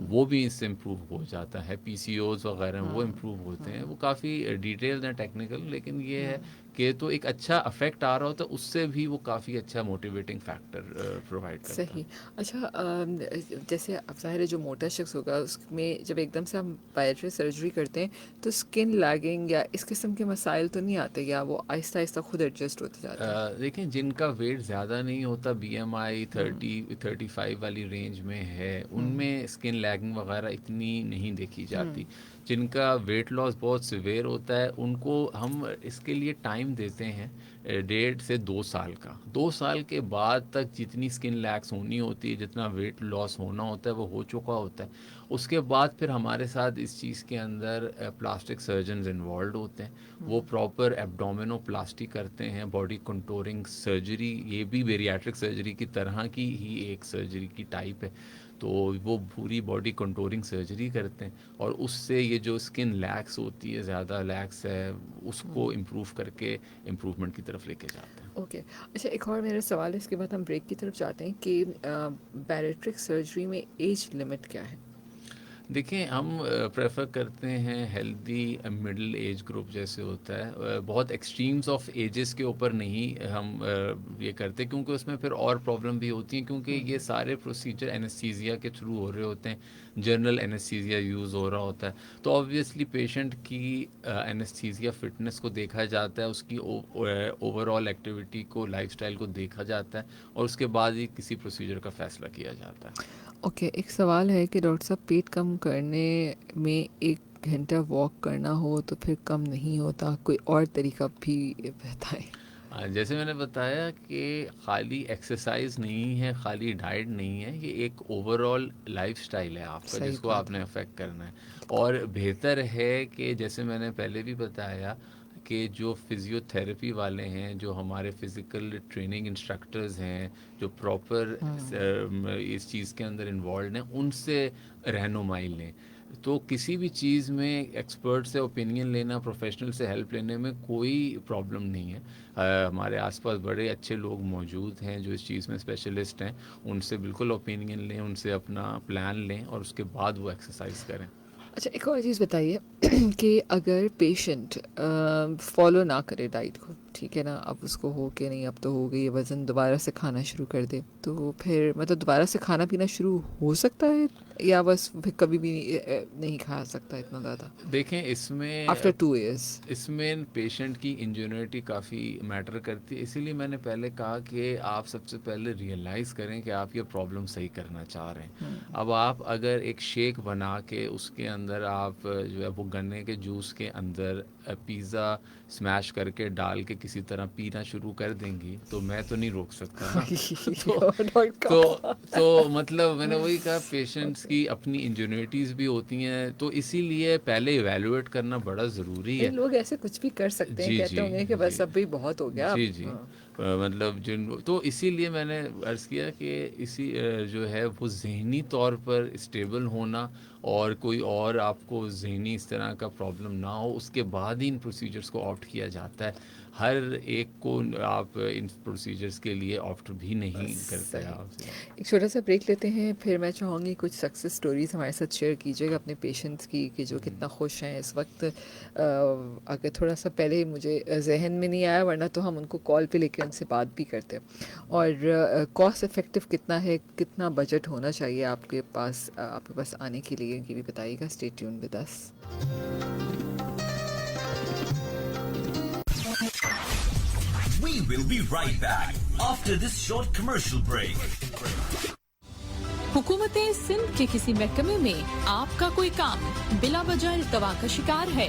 वो भी इससे इम्प्रूव हो जाता है, पीसीओज वगैरह वो इम्प्रूव होते हैं। वो काफ़ी डिटेल्ड हैं, टेक्निकल, लेकिन ये है कि तो एक अच्छा अफेक्ट आ रहा होता है, उससे भी वो काफ़ी अच्छा मोटिवेटिंग फैक्टर प्रोवाइड करता
सही।
है।
अच्छा, जैसे अब ज़ाहिर है जो मोटा शख्स होगा उसमें जब एकदम से हम बायट्री सर्जरी करते हैं तो स्किन लैगिंग या इस किस्म के मसाइल तो नहीं आते, या वो आहिस्ता आहिस्ता खुद एडजस्ट होते जाते हैं?
देखिए, जिनका वेट ज़्यादा नहीं होता, बीएमआई 30-35 वाली रेंज में है, उनमें स्किन लैगिंग वगैरह इतनी नहीं देखी जाती। जिनका वेट लॉस बहुत सिवियर होता है, उनको हम इसके लिए टाइम देते हैं 1.5 से 2 साल का। 2 साल के बाद तक जितनी स्किन लैग्स होनी होती है, जितना वेट लॉस होना होता है, वो हो चुका होता है। उसके बाद फिर हमारे साथ इस चीज़ के अंदर प्लास्टिक सर्जन्स इन्वॉल्व होते हैं। वो प्रॉपर एब्डोमिनोप्लास्टी करते हैं, बॉडी कंटूरिंग सर्जरी, ये भी बेरियाट्रिक सर्जरी की तरह की ही एक सर्जरी की टाइप है। तो वो पूरी बॉडी कंटूरिंग सर्जरी करते हैं और उससे ये जो स्किन लैक्स होती है, ज़्यादा लैक्स है, उसको इम्प्रूव करके इम्प्रूवमेंट की तरफ लेके जाते हैं।
ओके। अच्छा, एक और मेरा सवाल है, इसके बाद हम ब्रेक की तरफ जाते हैं कि बैरिट्रिक सर्जरी में एज लिमिट क्या है?
देखिए, हम प्रेफर करते हैं हेल्दी मिडिल एज ग्रुप जैसे होता है, बहुत एक्सट्रीम्स ऑफ एजेस के ऊपर नहीं हम ये करते, क्योंकि उसमें फिर और प्रॉब्लम भी होती हैं, क्योंकि ये सारे प्रोसीजर एनेस्थीसिया के थ्रू हो रहे होते हैं, जनरल एनेस्थीसिया यूज़ हो रहा होता है। तो ऑब्वियसली पेशेंट की एनेस्थीसिया फिटनेस को देखा जाता है, उसकी ओवरऑल एक्टिविटी को, लाइफस्टाइल को देखा जाता है और उसके बाद ही किसी प्रोसीजर का फैसला किया जाता है।
ओके, एक सवाल है कि डॉक्टर साहब, पेट कम करने में 1 घंटा वॉक करना हो तो फिर कम नहीं होता, कोई और तरीका भी बताएं?
जैसे मैंने बताया कि खाली एक्सरसाइज नहीं है, खाली डाइट नहीं है, ये एक ओवरऑल लाइफस्टाइल है आपका,
सही
जिसको
बात
आपने अफेक्ट करना है। और बेहतर है कि जैसे मैंने पहले भी बताया कि जो फिजियोथेरेपी वाले हैं, जो हमारे फिज़िकल ट्रेनिंग इंस्ट्रक्टर्स हैं, जो प्रॉपर इस चीज़ के अंदर इन्वॉल्व हैं, उनसे रहनुमाई लें। तो किसी भी चीज़ में एक्सपर्ट से ओपिनियन लेना, प्रोफेशनल से हेल्प लेने में कोई प्रॉब्लम नहीं है। हमारे आसपास बड़े अच्छे लोग मौजूद हैं जो इस चीज़ में स्पेशलिस्ट हैं, उनसे बिल्कुल ओपिनियन लें, उनसे अपना प्लान लें और उसके बाद वो एक्सरसाइज करें।
अच्छा, एक और चीज़ बताइए कि अगर पेशेंट फॉलो ना करे डाइट को, ठीक है ना, अब उसको हो कि नहीं, अब तो हो गई है, वज़न दोबारा से खाना शुरू कर दे, तो फिर मतलब दोबारा से खाना पीना शुरू हो सकता है या बस फिर कभी भी नहीं खा सकता इतना ज़्यादा
देखें, इसमें
आफ्टर 2 इयर्स?
इसमें पेशेंट की इंजन्यूटी काफ़ी मैटर करती है, इसीलिए मैंने पहले कहा कि आप सबसे पहले रियलाइज़ करें कि आप ये प्रॉब्लम सही करना चाह रहे हैं। अब आप अगर एक शेक बना के उसके अंदर आप जो है वो गन्ने के जूस के अंदर पिज़्ज़ा स्मैश करके डाल के किसी तरह पीना शुरू कर देंगी, तो मैं तो नहीं रोक सकता ना। तो मतलब मैंने वही कहा, पेशेंट्स की अपनी इंजन्यूटीज़ भी होती हैं, तो इसीलिए पहले इवेलुएट करना बड़ा ज़रूरी
ये
है।
लोग ऐसे कुछ भी कर सकते हैं,
जी
कहते
जी
होंगे कि बस
जी
अब भी बहुत हो गया
जी
अब।
जी।
हाँ।
मतलब जिन, तो इसीलिए मैंने अर्ज़ किया कि इसी जो है वो ज़हनी तौर पर स्टेबल होना और कोई और आपको ज़हनी इस तरह का प्रॉब्लम ना हो, उसके बाद ज़्यादा इन प्रोसीजर्स को ऑप्ट किया जाता है, हर एक को आप इन प्रोसीजर्स के लिए ऑप्ट भी नहीं करते आप।
एक छोटा सा ब्रेक लेते हैं, फिर मैं चाहूँगी कुछ सक्सेस स्टोरीज हमारे साथ शेयर कीजिएगा अपने पेशेंट्स की कि जो कितना खुश हैं इस वक्त। अगर थोड़ा सा पहले मुझे जहन में नहीं आया, वरना तो हम उनको कॉल पे लेके उनसे बात भी करते हैं। और कॉस्ट इफ़ेक्टिव कितना है, कितना बजट होना चाहिए आपके पास आने के लिए, ये भी बताइएगा। Stay tuned with us.
We will be right back after this short commercial break.
हुकूमतें सिंध के किसी महकमे में आपका कोई काम बिला वजह इल्तवा का शिकार है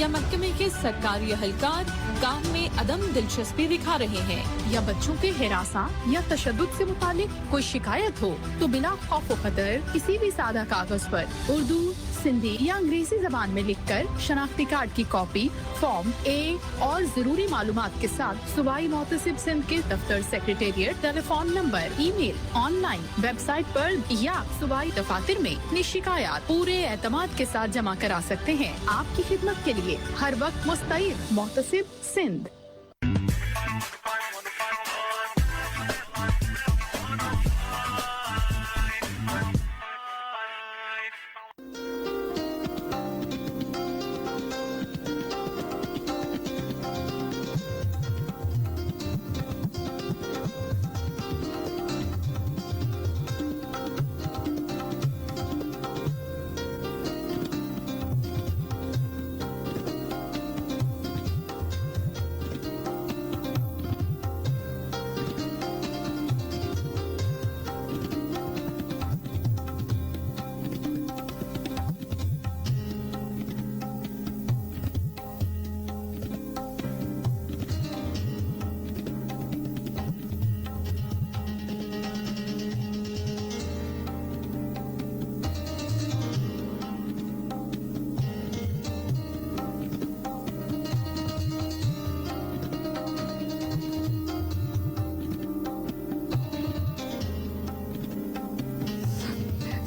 या महकमे के सरकारी अहलकार काम में अदम दिलचस्पी दिखा रहे हैं
या बच्चों के हिरासा या तशद्दुद से मुतालिक कोई शिकायत हो तो बिना खौफ व खतर किसी भी सादा कागज पर उर्दू, सिंधी या अंग्रेजी जबान में लिखकर शनाख्ती कार्ड की कॉपी, फॉर्म ए और जरूरी मालूमात के साथ सूबाई मोहतसिब सिंध के दफ्तर, secretariat, telephone number, email, online, website पर या सूबाई दफातर में अपनी शिकायत पूरे एतमाद के साथ जमा करा सकते हैं। आपकी खिदमत के लिए हर वक्त मुस्तैद मोहतसिब सिंध।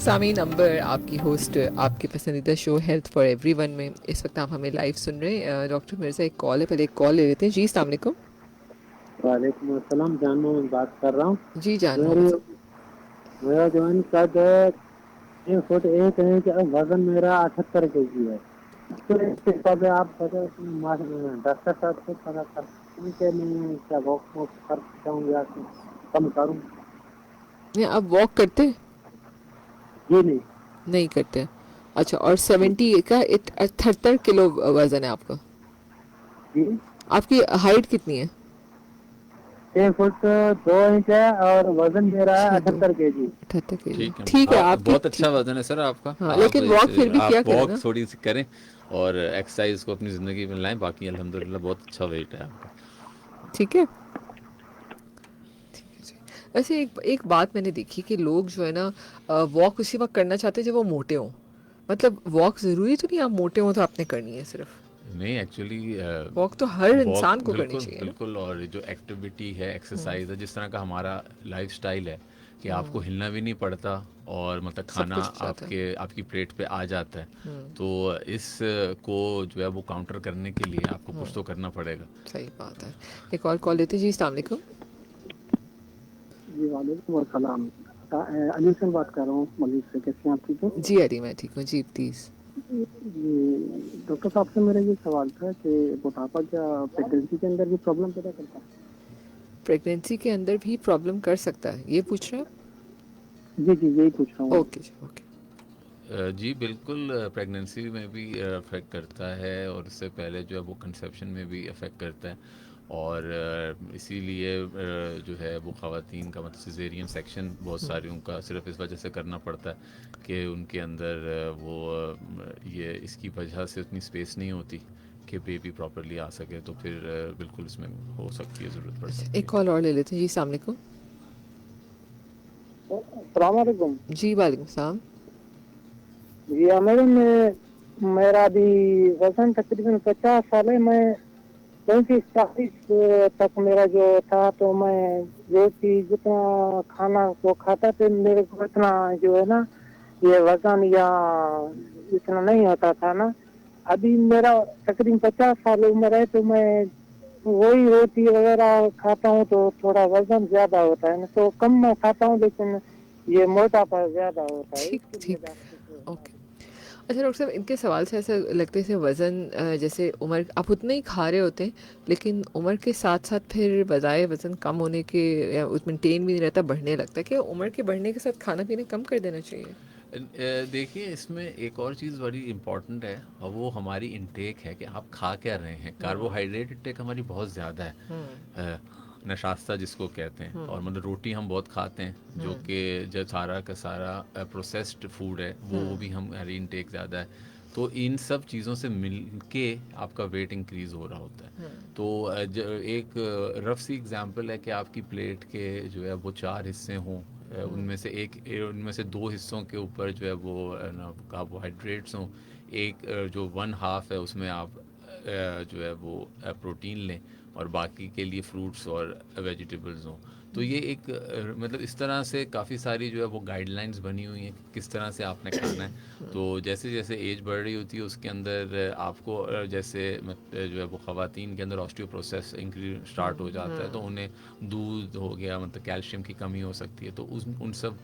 सामी नंबर आपकी होस्ट आपके पसंदीदा शो हेल्थ फॉर एवरीवन में इस वक्त आप हमें लाइव सुन रहे हैं। डॉक्टर मिर्ज़ा एक कॉल है, पहले एक कॉल ले लेते हैं। जी अस्सलाम वालेकुम।
वालेकुम अस्सलाम, जान मोहम्मद बात कर रहा हूँ।
जी जान
मेरा जवान कद 1 फुट 1 इंच, वजन मेरा 78 kg है। तो इस हिसाब से आप डॉक्टर साहब से पता कर सकते हैं कि मैं क्या वॉक कर सकता हूँ या कम करूँ?
आप वॉक करते
जी
नहीं करते? अच्छा, और 70 का 78 किलो वजन है आपका?
जी।
आपकी हाइट कितनी है?
1 फुट 2 इंच है और वजन मेरा है 78 kg।
78 केजी,
ठीक है,
ठीक है।
आप
आपकी
बहुत अच्छा वजन है सर आपका।
हाँ,
आप
लेकिन वॉक फिर भी किया करें
वॉक
ना।
थोड़ी सी करें और एक्सरसाइज को अपनी जिंदगी में लाएं। बाकी अल्हम्दुलिल्लाह बहुत अच्छा वेट है आपका।
ठीक है, ठीक है जी। वैसे एक बात मैंने देखी कि लोग जो है ना वॉक उसी वक्त करना चाहते हैं जब वो मोटे हों। मतलब वॉक ज़रूरी तो नहीं आप मोटे हों तो आपने करनी है सिर्फ।
नहीं, एक्चुअली
वॉक तो हर इंसान को करनी चाहिए ना।
बिल्कुल। और जो एक्टिविटी है, एक्सरसाइज है, जिस तरह का हमारा लाइफस्टाइल है कि आपको हिलना भी नहीं पड़ता और मतलब खाना
कुछ जाता है।
आपकी प्लेट पे आ जाता है। तो इस को जो है वो काउंटर करने के लिए आपको कुछ तो करना पड़ेगा।
सही बात है। एक और कॉल लेते जी। अस्सलाम वालेकुम।
जी वालेकुम अस्सलाम। अली से बात कर रहा हूँ मलिक से। कैसे हैं आप? ठीक है
जी अली, मैं ठीक हूँ जी। प्लीज़।
जी डॉक्टर साहब से मेरा ये सवाल था कि मोटापा क्या प्रेगनेंसी के अंदर भी प्रॉब्लम पैदा करता है?
प्रेगनेंसी के अंदर भी प्रॉब्लम कर सकता है, ये पूछ रहे हैं?
जी जी यही पूछ रहा हूँ।
ओके जी, ओके।
जी बिल्कुल, प्रेगनेंसी में भी अफेक्ट करता है और इससे पहले जो है वो कंसेप्शन में भी अफेक्ट करता है। और इसीलिए जो है वो ख़वातीन का मतलब सिजेरियन सेक्शन बहुत सारी उनका सिर्फ इस वजह से करना पड़ता है कि उनके अंदर वो ये इसकी वजह से उतनी स्पेस नहीं होती कि बेबी प्रॉपरली आ सके। तो फिर बिल्कुल इसमें हो सकती है, ज़रूरत पड़ सकती है।
एक कॉल और ले लेते हैं जी। अस्सलाम वालेकुम।
अस्सलाम वालेकुम।
जी वालेकुम सलाम।
जी मैडम, मेरा भी वजन तकरीबन 50 साल है। मैं 35-40 तक मेरा जो था, तो मैं रोटी जितना खाना को खाता था मेरे को इतना जो है ना ये वजन या इतना नहीं होता था ना। अभी मेरा तकरीबन 50 साल उम्र है, तो मैं वही रोटी वगैरह खाता हूँ तो थोड़ा वजन ज्यादा होता है ना, तो कम मैं खाता हूँ लेकिन ये मोटापा ज्यादा होता है,
ठीक
इसके लिए
ठीक।
डॉक्टर से
ओके। अच्छा डॉक्टर साहब, इनके सवाल से ऐसा लगता है जैसे वज़न जैसे उम्र आप उतना ही खा रहे होते हैं, लेकिन उम्र के साथ साथ फिर बजाय वज़न कम होने के या उस मेंटेन भी नहीं रहता, बढ़ने लगता है। क्या उम्र के बढ़ने के साथ खाना पीना कम कर देना चाहिए?
देखिए, इसमें एक और चीज़ बड़ी इम्पोर्टेंट है और वो हमारी इंटेक है कि आप खा क्या रहे हैं। कार्बोहाइड्रेट इंटेक हमारी बहुत ज़्यादा है, अ, नशास्ता जिसको कहते हैं, और मतलब रोटी हम बहुत खाते हैं जो कि जब सारा का सारा प्रोसेस्ड फूड है वो भी हमारी इंटेक ज़्यादा है। तो इन सब चीज़ों से मिल के आपका वेट इंक्रीज़ हो रहा होता है। तो एक रफ सी एग्जांपल है कि आपकी प्लेट के जो है वो 4 हिस्से हों, उनमें से 2 हिस्सों के ऊपर जो है वो ना कार्बोहाइड्रेट्स हों, एक जो 1/2 है उसमें आप जो है वो प्रोटीन लें, और बाकी के लिए फ्रूट्स और वेजिटेबल्स हों। तो ये एक मतलब इस तरह से काफ़ी सारी जो है वो गाइडलाइंस बनी हुई हैं कि किस तरह से आपने खाना है। तो जैसे जैसे एज बढ़ रही होती है उसके अंदर आपको जैसे जो है वो ख़वातीन के अंदर ऑस्टियोप्रोसेस इंक्रीज स्टार्ट हो जाता है, तो उन्हें दूध हो गया, मतलब कैल्शियम की कमी हो सकती है, तो उन सब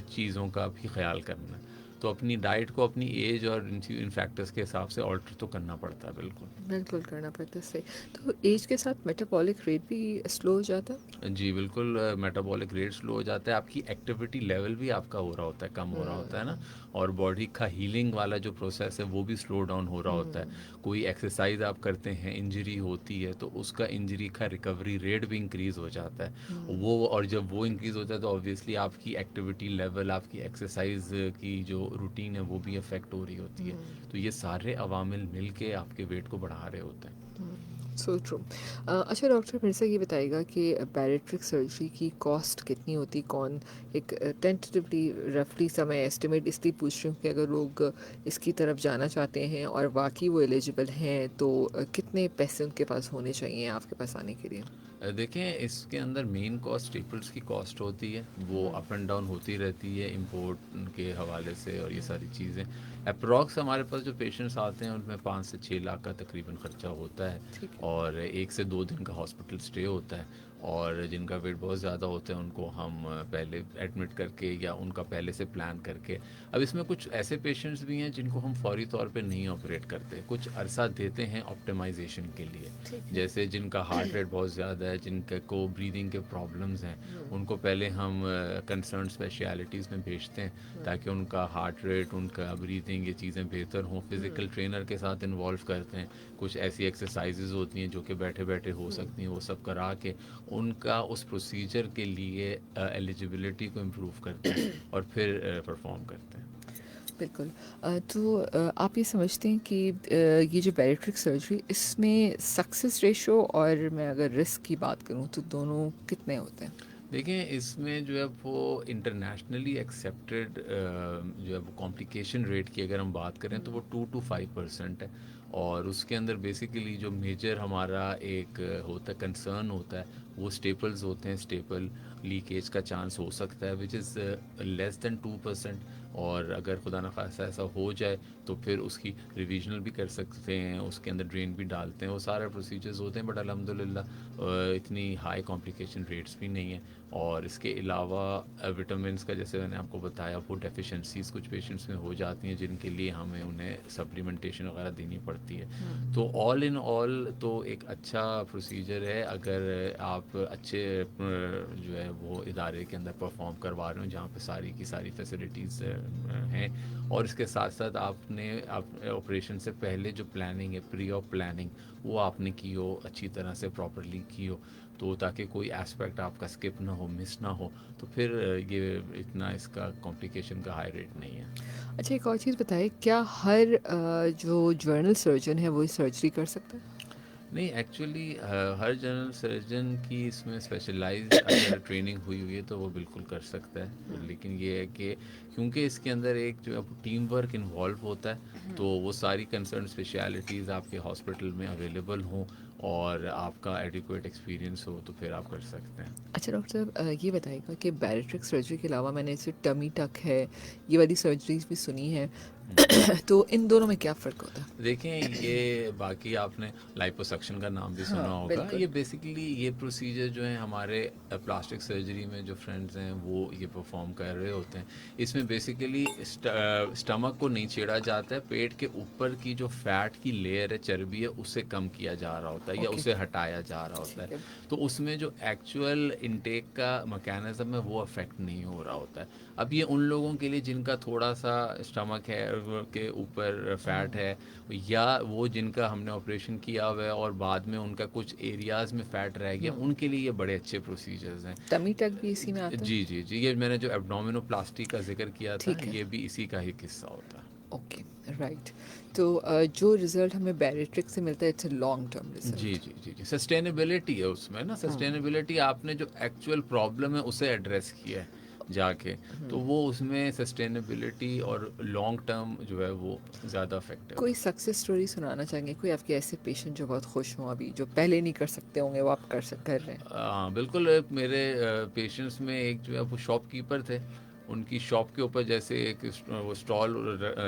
चीज़ों का भी ख्याल करना है। तो अपनी डाइट को अपनी एज और इन फैक्टर्स के हिसाब से ऑल्टर तो करना पड़ता है, बिल्कुल।
बिल्कुल करना पड़ता है, सही। तो एज के साथ मेटाबॉलिक रेट भी स्लो हो जाता है?
जी बिल्कुल, मेटाबॉलिक रेट स्लो हो जाता है, आपकी एक्टिविटी लेवल भी आपका हो रहा होता है, कम हो रहा होता है ना, और बॉडी का हीलिंग वाला जो प्रोसेस है वो भी स्लो डाउन हो रहा होता है। कोई एक्सरसाइज आप करते हैं, इंजरी होती है, तो उसका इंजरी का रिकवरी रेट भी इंक्रीज़ हो जाता है वो, और जब वो इंक्रीज़ होता है तो ऑब्वियसली आपकी एक्टिविटी लेवल, आपकी एक्सरसाइज की जो रूटीन है वो भी अफेक्ट हो रही होती है। तो ये सारे अवामिल मिल के आपके वेट को बढ़ा रहे होते हैं।
So true. अच्छा डॉक्टर, मेरे से ये बताइएगा कि बैरिट्रिक सर्जरी की कॉस्ट कितनी होती, कौन एक टेंटेटिवली रफली समय एस्टिमेट इसलिए पूछ रही हूँ कि अगर लोग इसकी तरफ जाना चाहते हैं और वाकई वो एलिजिबल हैं तो कितने पैसे उनके पास होने चाहिए आपके पास आने के लिए?
देखें, इसके अंदर मेन कॉस्ट स्टेपल्स की कॉस्ट होती है, वो अप एंड डाउन होती रहती है इंपोर्ट के हवाले से, और ये सारी चीज़ें अप्रॉक्स हमारे पास जो पेशेंट्स आते हैं उनमें 5 से 6 लाख का तकरीबन ख़र्चा होता है,
ठीक है।
और 1 से 2 दिन का हॉस्पिटल स्टे होता है। और जिनका वेट बहुत ज़्यादा होता है उनको हम पहले एडमिट करके या उनका पहले से प्लान करके, अब इसमें कुछ ऐसे पेशेंट्स भी हैं जिनको हम फौरी तौर पे नहीं ऑपरेट करते, कुछ अरसा देते हैं ऑप्टिमाइजेशन के लिए। जैसे जिनका हार्ट रेट बहुत ज़्यादा है, जिनके को ब्रीदिंग के प्रॉब्लम्स हैं, उनको पहले हम कंसर्न स्पेशलिटीज़ में भेजते हैं ताकि उनका हार्ट रेट, उनका ब्रीदिंग, ये चीज़ें बेहतर हों। फिज़िकल ट्रेनर के साथ इन्वॉल्व करते हैं, कुछ ऐसी एक्सरसाइजेज होती हैं जो कि बैठे बैठे हो सकती हैं, वो सब करा के उनका उस प्रोसीजर के लिए एलिजिबिलिटी को इम्प्रूव करते हैं और फिर परफॉर्म करते हैं।
बिल्कुल। तो आप ये समझते हैं कि ये जो बैरिट्रिक सर्जरी, इसमें सक्सेस रेशो और मैं अगर रिस्क की बात करूं तो दोनों कितने होते हैं?
देखिए, इसमें जो है वो इंटरनेशनली एक्सेप्टेड जो है वो कॉम्प्लिकेशन रेट की अगर हम बात करें तो वो 2 to 5% है, और उसके अंदर बेसिकली जो मेजर हमारा एक होता है कंसर्न होता है वो स्टेपल्स होते हैं। स्टेपल लीकेज का चांस हो सकता है विच इज़ लेस दैन 2%, और अगर खुदा न खासा ऐसा हो जाए तो फिर उसकी रिविजनल भी कर सकते हैं, उसके अंदर ड्रेन भी डालते हैं, वो सारे प्रोसीजर्स होते हैं, बट अल्हम्दुलिल्लाह इतनी हाई कॉम्प्लिकेशन रेट्स भी नहीं है। और इसके अलावा विटामिन्स का, जैसे मैंने आपको बताया, वो डेफिशिएंसीज कुछ पेशेंट्स में हो जाती हैं जिनके लिए हमें उन्हें सप्लीमेंटेशन वगैरह देनी पड़ती है। तो ऑल इन ऑल तो एक अच्छा प्रोसीजर है अगर आप अच्छे जो है वो इदारे के अंदर परफॉर्म करवा रहे हो जहाँ पे सारी की सारी फैसिलिटीज़ हैं, और इसके साथ साथ आपने ऑपरेशन से पहले जो प्लानिंग है, प्री ऑप प्लानिंग, वो आपने की हो अच्छी तरह से, प्रॉपरली की हो, तो ताकि कोई एस्पेक्ट आपका स्किप ना हो, मिस ना हो, तो फिर ये इतना इसका कॉम्प्लिकेशन का हाई रेट नहीं है।
अच्छा, एक और चीज़ बताइए, क्या हर जो जर्नल सर्जन है वो सर्जरी कर सकता है?
नहीं, एक्चुअली हर जनरल सर्जन की इसमें स्पेशलाइज्ड अगर ट्रेनिंग हुई हुई है तो वो बिल्कुल कर सकता है, लेकिन ये है कि क्योंकि इसके अंदर एक जो है टीम वर्क इन्वॉल्व होता है, तो वो सारी कंसर्न स्पेशलिटीज़ आपके हॉस्पिटल में अवेलेबल हों और आपका एडिक्वेट एक्सपीरियंस हो तो फिर आप कर सकते हैं।
अच्छा डॉक्टर साहब, ये बताइएगा कि बैरिट्रिक सर्जरी के अलावा मैंने जैसे टमी टक है, ये वाली सर्जरीज भी सुनी है, तो इन दोनों में क्या फ़र्क होता है?
देखें, ये बाकी आपने लाइपोसक्शन का नाम भी सुना
हाँ,
होगा।
बिल्कुल।
ये बेसिकली ये प्रोसीजर जो है हमारे प्लास्टिक सर्जरी में जो फ्रेंड्स हैं वो ये परफॉर्म कर रहे होते हैं। इसमें बेसिकली स्टमक को नहीं छेड़ा जाता है, पेट के ऊपर की जो फैट की लेयर है, चर्बी है, उसे कम किया जा रहा होता है या
ओके।
उसे हटाया जा रहा होता
ठीक
है।
है।
तो उसमें जो एक्चुअल इनटेक का मैकेनिज्म है वो अफेक्ट नहीं हो रहा होता है। अब ये उन लोगों के लिए जिनका थोड़ा सा स्टमक है के ऊपर फैट है, या वो जिनका हमने ऑपरेशन किया हुआ है और बाद में उनका कुछ एरियाज में फैट रह गया, उनके लिए ये बड़े अच्छे प्रोसीजर्स हैं।
टमी टक भी इसी में आता है?
जी जी जी, ये मैंने जो एब्डोमिनोप्लास्टी का जिक्र किया था,
ठीक है।
ये भी इसी का ही किस्सा होता है।
Okay, right. तो जो रिज़ल्ट हमें बैरिट्रिक से मिलता है, it's a long term result.
जी जी जी जी, सस्टेनेबिलिटी है उसमें ना। सस्टेनेबिलिटी, आपने जो एक्चुअल प्रॉब्लम है उसे एड्रेस किया है जाके, तो वो उसमें सस्टेनेबिलिटी और लॉन्ग टर्म जो है वो ज़्यादा अफेक्टिव है।
कोई सक्सेस स्टोरी सुनाना चाहेंगे? कोई आपके ऐसे पेशेंट जो बहुत खुश हों अभी, जो पहले नहीं कर सकते होंगे, वो आप कर रहे हैं?
हाँ बिल्कुल। मेरे पेशेंट्स में एक जो है वो शॉपकीपर थे। उनकी शॉप के ऊपर जैसे एक वो स्टॉल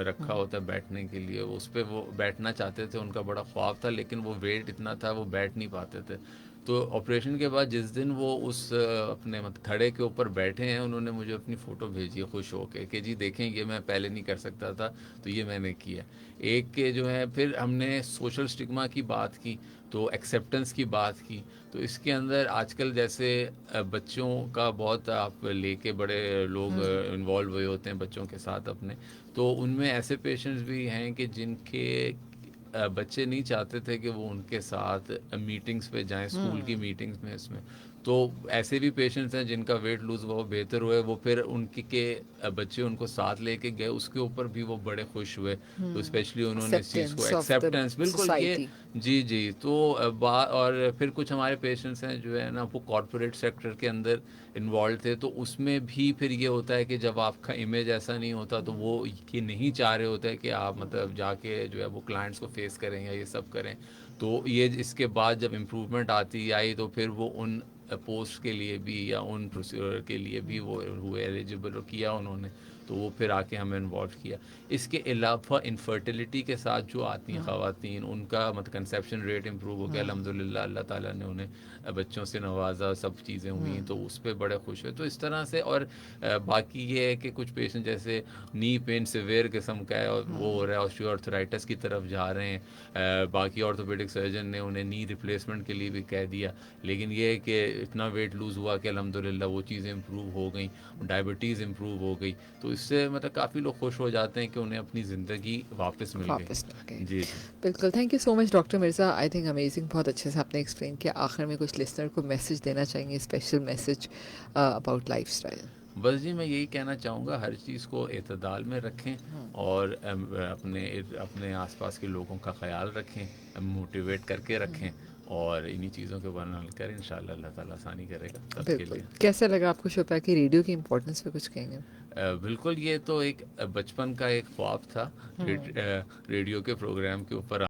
रखा होता है बैठने के लिए, उस पर वो बैठना चाहते थे। उनका बड़ा ख्वाब था, लेकिन वो वेट इतना था वो बैठ नहीं पाते थे। तो ऑपरेशन के बाद जिस दिन वो उस अपने थड़े के ऊपर बैठे हैं, उन्होंने मुझे अपनी फ़ोटो भेजी खुश होके कि जी देखें, ये मैं पहले नहीं कर सकता था तो ये मैंने किया। एक के जो है, फिर हमने सोशल स्टिग्मा की बात की, तो एक्सेप्टेंस की बात की। तो इसके अंदर आजकल जैसे बच्चों का बहुत आप लेके बड़े लोग इन्वॉल्व हुए होते हैं बच्चों के साथ अपने, तो उनमें ऐसे पेशेंट्स भी हैं कि जिनके बच्चे नहीं चाहते थे कि वो उनके साथ मीटिंग्स पे जाएं, स्कूल की मीटिंग्स में इसमें। तो ऐसे भी पेशेंट्स हैं जिनका वेट लूज़ हुआ, वो बेहतर हुए, वो फिर उनके बच्चे उनको साथ लेके गए, उसके ऊपर भी वो बड़े खुश हुए। तो स्पेशली उन्होंने इस चीज़ को
Acceptance of the
एक्सेप्टेंस, बिल्कुल ये
society.
जी जी। तो और फिर कुछ हमारे पेशेंट्स हैं जो है ना वो कॉरपोरेट सेक्टर के अंदर इन्वॉल्व थे, तो उसमें भी फिर ये होता है कि जब आपका इमेज ऐसा नहीं होता तो वो ये नहीं चाह रहे होते हैं कि आप मतलब जाके जो है वो क्लाइंट्स को फेस करें या ये सब करें। तो ये इसके बाद जब इम्प्रूवमेंट आती आई, तो फिर वो उन पोस्ट के लिए भी या उन प्रोसीजर के लिए भी वो हुए एलिजिबल किया उन्होंने, तो वो फिर आके हमें इन्वॉल्व किया। इसके अलावा इनफर्टिलिटी के साथ जो आती हैं ख़वातीन, उनका मतलब कंसेप्शन रेट इम्प्रूव हो गया अल्हम्दुलिल्लाह। अल्लाह ताला ने उन्हें बच्चों से नवाजा, सब चीज़ें हुई, तो उस पर बड़े खुश हुए। तो इस तरह से। और बाकी ये है कि कुछ पेशेंट जैसे नी पेन सिवियर किस्म का है और वो हो रहा है, ऑस्टियोआर्थराइटिस की तरफ जा रहे हैं। बाकी ऑर्थोपेडिक सर्जन ने उन्हें नी रिप्लेसमेंट के लिए भी कह दिया, लेकिन ये है कि इतना वेट लूज़ हुआ कि अल्हम्दुलिल्लाह वो चीज़ें इम्प्रूव हो गई, डायबिटीज़ इम्प्रूव हो गई। तो इससे मतलब काफ़ी लोग खुश हो जाते हैं कि उन्हें अपनी ज़िंदगी वापस मिल
वापस मिल
गई।
गई।
जी जी।
बिल्कुल, thank you so much doctor Mirza. I think amazing, बहुत अच्छे से आपने एक्सप्लेन किया। आखिर में कुछ लिसनर को मैसेज देना चाहेंगे, स्पेशल मैसेज अबाउट लाइफस्टाइल?
बस जी, मैं यही कहना चाहूँगा, हर चीज़ को एतदाल में रखें और अपने आसपास के लोगों का ख्याल रखें, मोटिवेट करके रखें, और इन्हीं चीज़ों के बनल कर इंशाल्लाह अल्लाह ताला आसानी करेगा सबके
बिल्कुल।
लिए।
कैसा लगा आपको शो पे? रेडियो की इम्पोर्टेंस पे कुछ कहेंगे?
बिल्कुल, ये तो एक बचपन का एक ख्वाब था रेडियो के प्रोग्राम के ऊपर